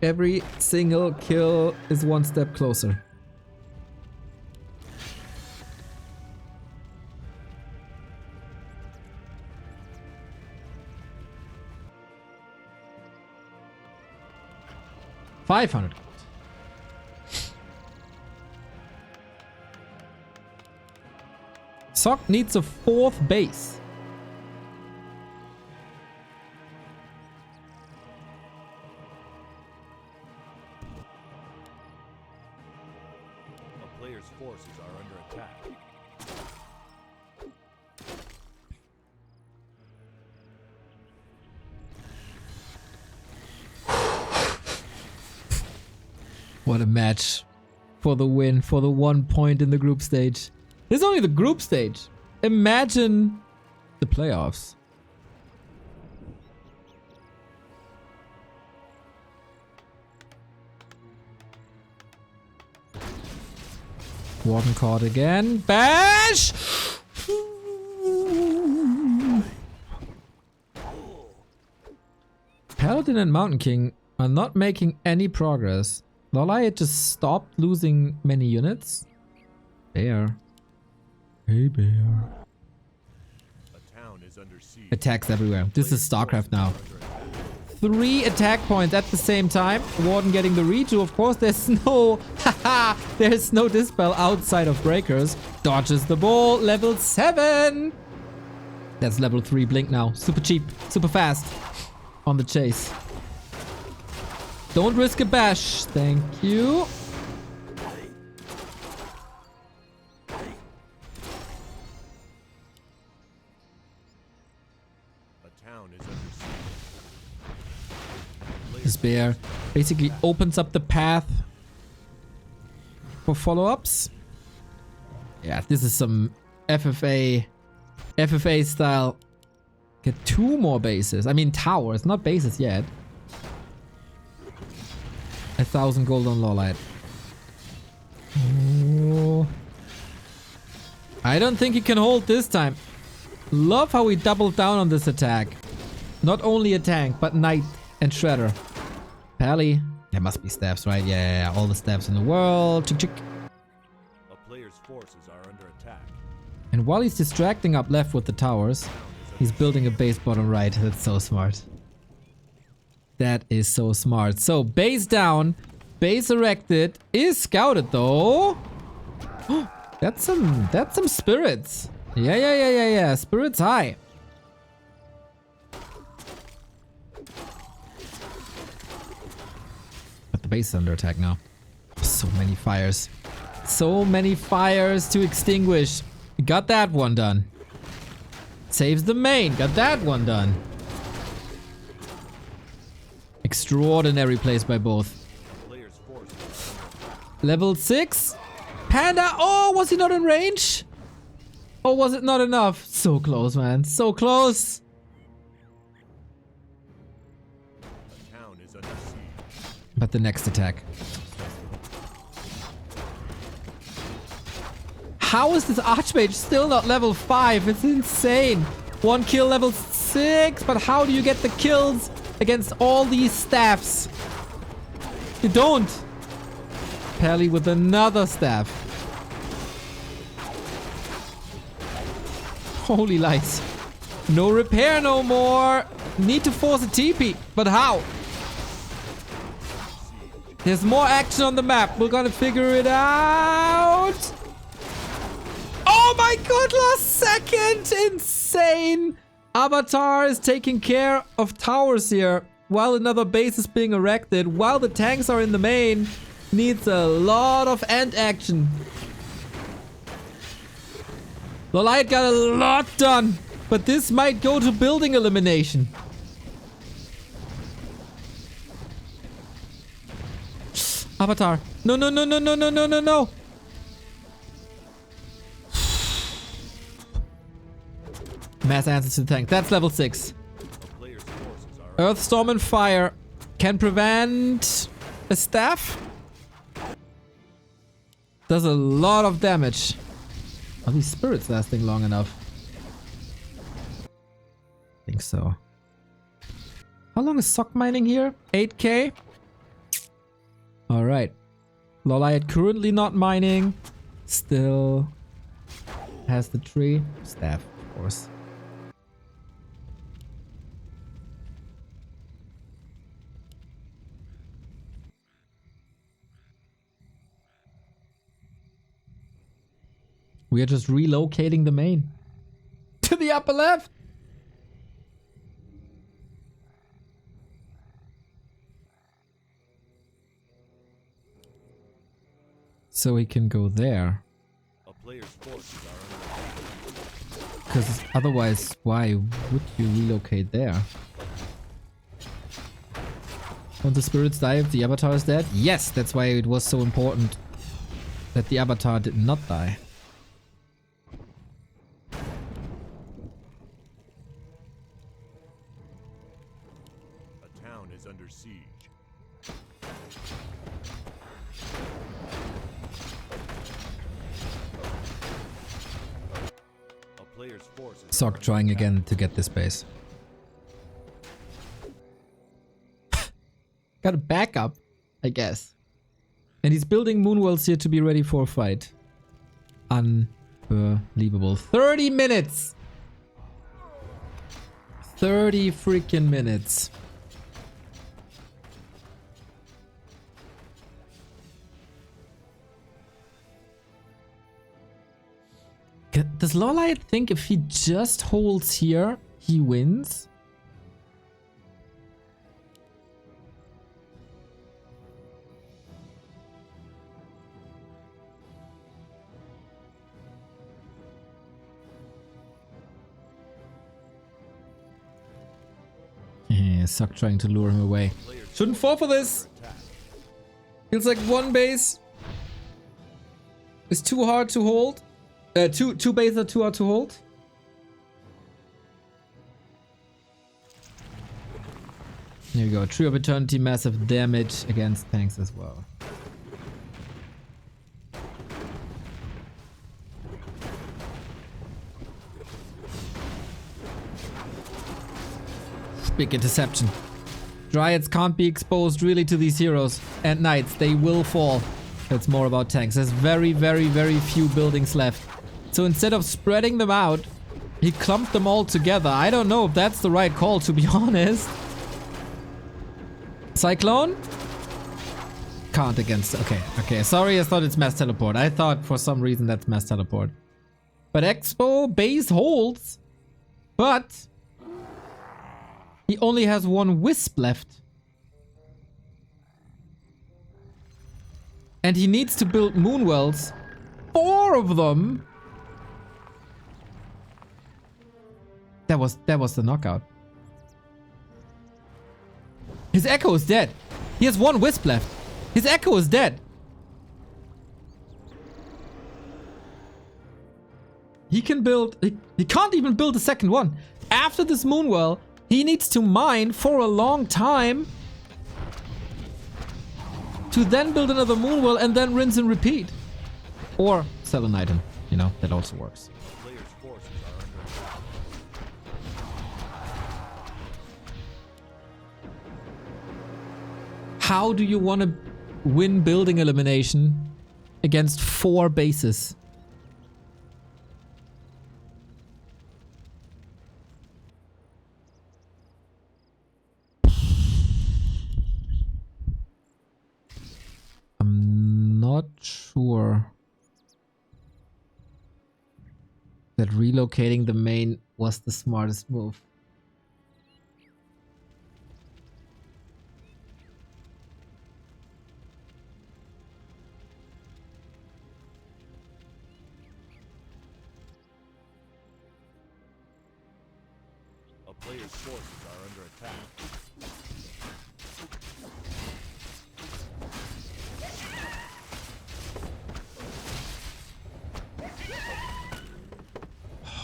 Every single kill is one step closer. $500. Sok needs a 4th base. A player's forces are under attack. What a match for the win, for the 1 point in the group stage. This is only the group stage. Imagine the playoffs. Warden caught again. Bash! Paladin and Mountain King are not making any progress. LawLiet just stopped losing many units. Bear. Hey, Bear. A town is under siege. Attacks everywhere. This is StarCraft now. 3 attack points at the same time. Warden getting the redo. Of course, there's no... Haha! There's no dispel outside of breakers. Dodges the ball. Level 7! That's level 3 blink now. Super cheap. Super fast. On the chase. Don't risk a bash. Thank you. A town is under siege. This bear basically opens up the path for follow-ups. Yeah, this is some FFA style. Get 2 more bases. I mean towers, not bases yet. 1,000 gold on LawLiet. Oh. I don't think he can hold this time. Love how he doubled down on this attack. Not only a tank, but knight and shredder. Pally. There must be staffs, right? Yeah, all the staffs in the world. Chick, chick. A player's forces are under attack. And while he's distracting up left with the towers, he's building a base bottom right. That's so smart. That is so smart. So base down, base erected, is scouted though. That's some spirits. Yeah. Spirits high. But the base is under attack now. So many fires. So many fires to extinguish. Got that one done. Saves the main. Got that one done. Extraordinary plays by both. Level 6. Panda. Oh, was he not in range? Or was it not enough? So close, man. So close. But the next attack. How is this Archmage still not level 5? It's insane. 1 kill level 6. But how do you get the kills against all these staffs? You don't. Pally with another staff. Holy lights. No repair no more. Need to force a TP. But how? There's more action on the map. We're gonna figure it out. Oh my god, last second. Insane. Avatar is taking care of towers here while another base is being erected, while the tanks are in the main. Needs a lot of end action. LawLiet got a lot done, but this might go to building elimination. Avatar. No. Mass answers to the tank. That's level 6. Earthstorm and Fire can prevent a staff. Does a lot of damage. Are these spirits lasting long enough? I think so. How long is sock mining here? 8k? Alright. LawLiet currently not mining. Still has the tree. Staff, of course. We are just relocating the main to the upper left. So he can go there. A player's forces are under attack. Because otherwise, why would you relocate there? Won't the spirits die if the avatar is dead? Yes, that's why it was so important that the avatar did not die. A town is under siege. A player's forces are Sock under trying attack. again to get this base. Got a backup, I guess. And he's building moonwells here to be ready for a fight. Unbelievable. 30 minutes! 30 freaking minutes. Does LawLiet think if he just holds here, he wins? Yeah, Suck trying to lure him away. Shouldn't fall for this. Feels like one base is too hard to hold. Two bases are too hard to hold. Here we go. Tree of Eternity, massive damage against tanks as well. Big interception. Dryads can't be exposed really to these heroes. And knights, they will fall. It's more about tanks. There's very, very, very few buildings left. So instead of spreading them out, he clumped them all together. I don't know if that's the right call, to be honest. Cyclone? Can't against... Okay. Sorry, I thought it's mass teleport. I thought for some reason that's mass teleport. But Expo base holds. But... he only has one wisp left. And he needs to build moonwells. 4 of them. That was the knockout. His Echo is dead. He has 1 wisp left. His Echo is dead. He can build... He can't even build a second one. After this moonwell... he needs to mine for a long time to then build another moonwell and then rinse and repeat. Or sell an item, you know, that also works. Players' forces are under attack. How do you want to win building elimination against 4 bases? Not sure that relocating the main was the smartest move. A player's forces are under attack.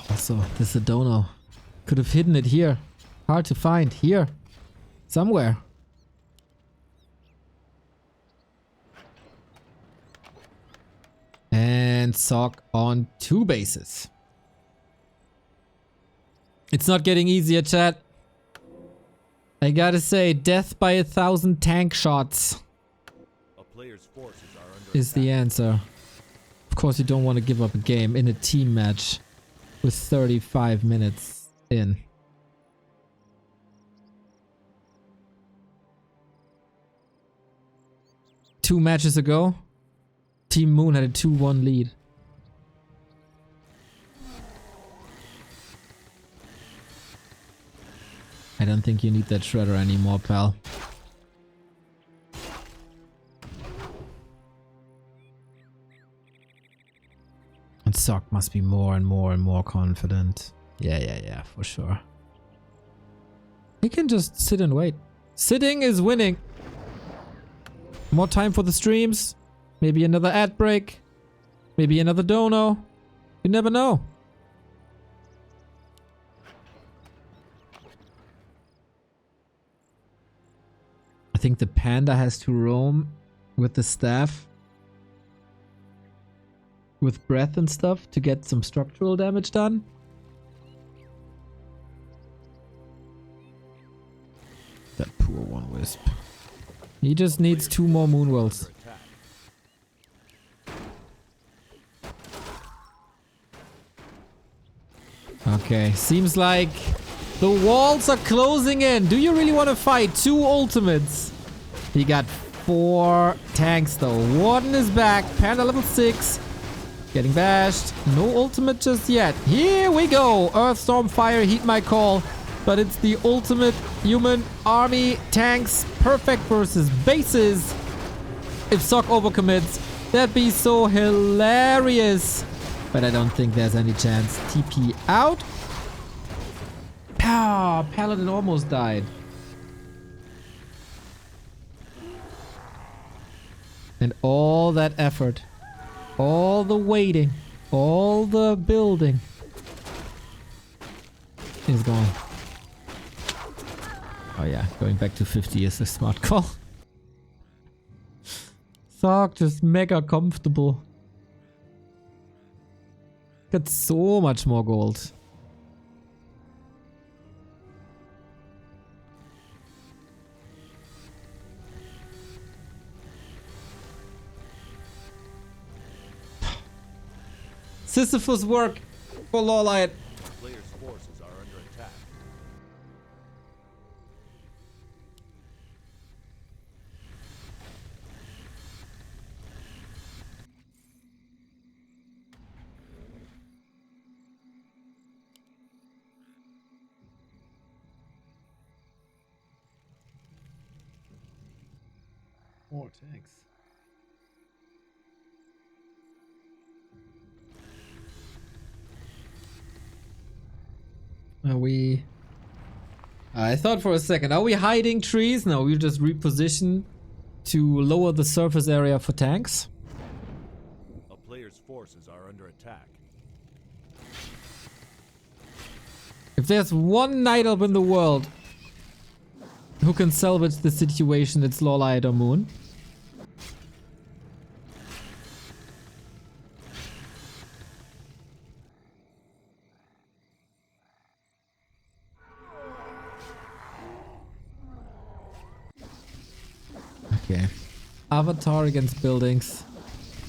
Also, this Adono could have hidden it here. Hard to find. Here. Somewhere. And Sock on 2 bases. It's not getting easier, chat. I gotta say, death by 1,000 tank shots A player's forces are under is the answer. Of course, you don't want to give up a game in a team match with 35 minutes in. Two matches ago, Team Moon had a 2-1 lead. I don't think you need that shredder anymore, pal. Sock must be more and more confident. Yeah, for sure. He can just sit and wait. Sitting is winning. More time for the streams. Maybe another ad break. Maybe another dono. You never know. I think the panda has to roam with the staff. With breath and stuff to get some structural damage done. That poor one wisp. He just needs 2 more moonwells. Okay, seems like the walls are closing in. Do you really want to fight 2 ultimates? He got 4 tanks though. Warden is back. Panda level 6. Getting bashed. No ultimate just yet. Here we go. Earthstorm, fire, heat my call. But it's the ultimate human army tanks. Perfect versus bases. If Sock overcommits, that'd be so hilarious. But I don't think there's any chance. TP out. Ah, Paladin almost died. And all that effort. All the waiting. All the building. Is gone. Oh yeah, going back to 50 is a smart call. Sock just mega comfortable. Got so much more gold. Sisyphus work for LawLiet. Players' forces are under attack. More tanks. Are we... I thought for a second, are we hiding trees? No, we just reposition to lower the surface area for tanks. A player's forces are under attack. If there's one night elf in the world who can salvage the situation, it's LawLiet or Moon. Okay. Avatar against buildings.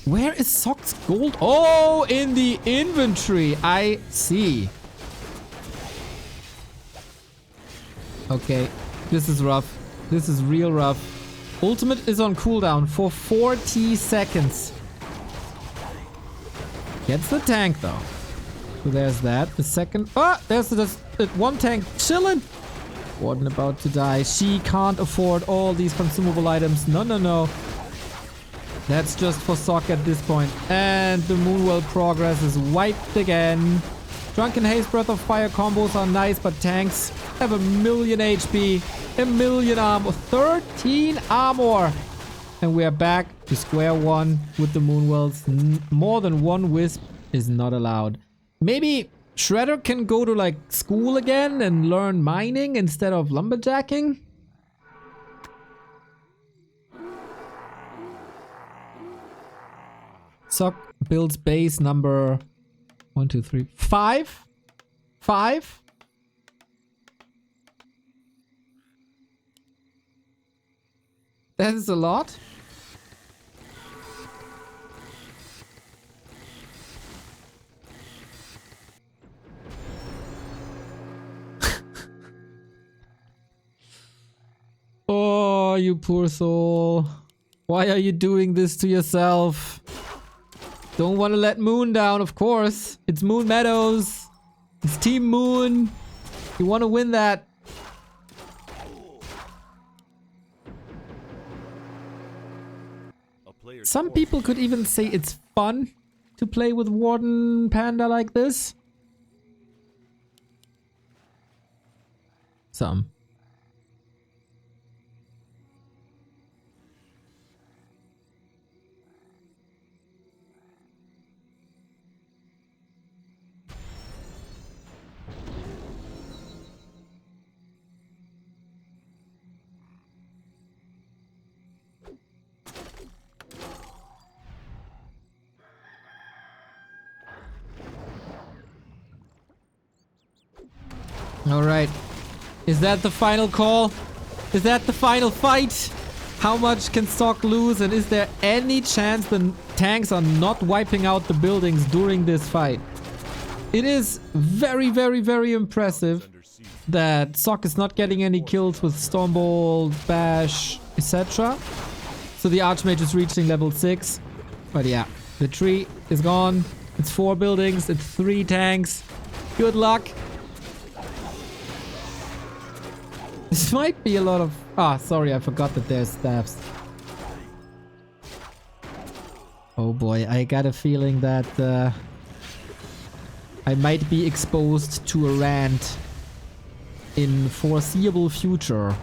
Where is Sock's gold? Oh, in the inventory. I see. Okay. This is rough. This is real rough. Ultimate is on cooldown for 40 seconds. Gets the tank though. So there's that. The second... Oh! There's just one tank chilling. Warden about to die. She can't afford all these consumable items. No, no, no. That's just for Sock at this point. And the Moonwell progress is wiped again. Drunken Haze, Breath of Fire combos are nice, but tanks have 1,000,000 HP, 1,000,000 armor, 13 armor. And we are back to square one with the Moonwells. More than one Wisp is not allowed. Maybe Shredder can go to like school again and learn mining instead of lumberjacking? Sock builds base number 1, 2, 3, 5. 5. That is a lot. Oh, you poor soul. Why are you doing this to yourself? Don't want to let Moon down, of course. It's Moon Meadows. It's Team Moon. You want to win that. Some people could even say it's fun to play with Warden Panda like this? Some. Alright. Is that the final call? Is that the final fight? How much can Sock lose? And is there any chance the tanks are not wiping out the buildings during this fight? It is very, very, very impressive that Sock is not getting any kills with Stormbolt, Bash, etc. So the Archmage is reaching level 6. But yeah, the tree is gone. It's 4 buildings. It's 3 tanks. Good luck. This might be a lot of... Ah, sorry, I forgot that there's staffs. Oh boy, I got a feeling that I might be exposed to a rant in foreseeable future.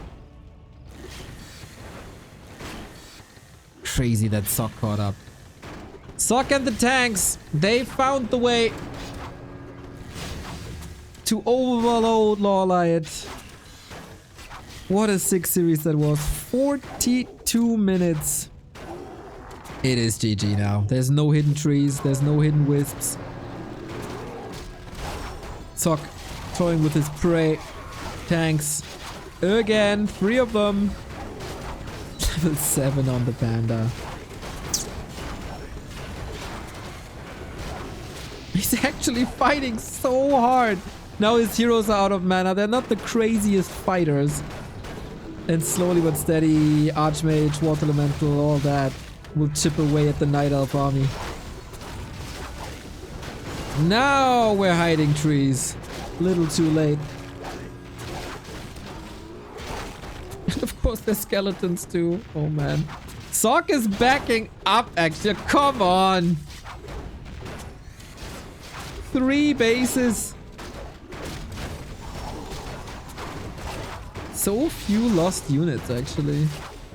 Crazy that Sock caught up. Sock and the tanks, they found the way to overload LawLiet. What a sick series that was. 42 minutes. It is GG now. There's no hidden trees. There's no hidden wisps. Sock toying with his prey. Tanks. Again. 3 of them. Level 7 on the Panda. He's actually fighting so hard. Now his heroes are out of mana. They're not the craziest fighters. And slowly but steady, Archmage, Water Elemental, all that will chip away at the Night Elf army. Now we're hiding trees. Little too late. And of course there's skeletons too. Oh man. Sock is backing up actually. Come on. 3 bases. So few lost units actually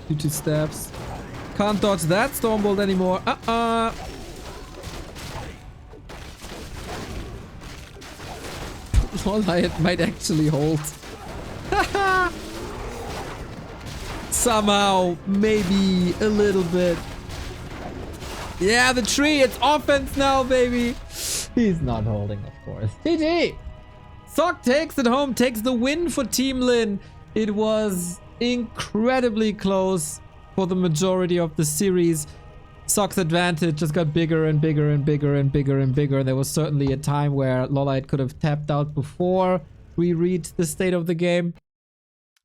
due to stabs. Can't dodge that Stormbolt anymore. LawLiet might actually hold. Somehow, maybe a little bit. Yeah, the tree, it's offense now, baby. He's not holding, of course. GG! Sock takes it home, takes the win for Team Lin. It was incredibly close for the majority of the series. Sock's advantage just got bigger and bigger and bigger and bigger and bigger. There was certainly a time where LawLiet could have tapped out before we reached the state of the game.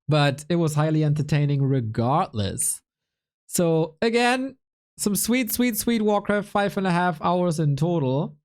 But it was highly entertaining regardless. So again, some sweet, sweet, sweet Warcraft, 5.5 hours in total.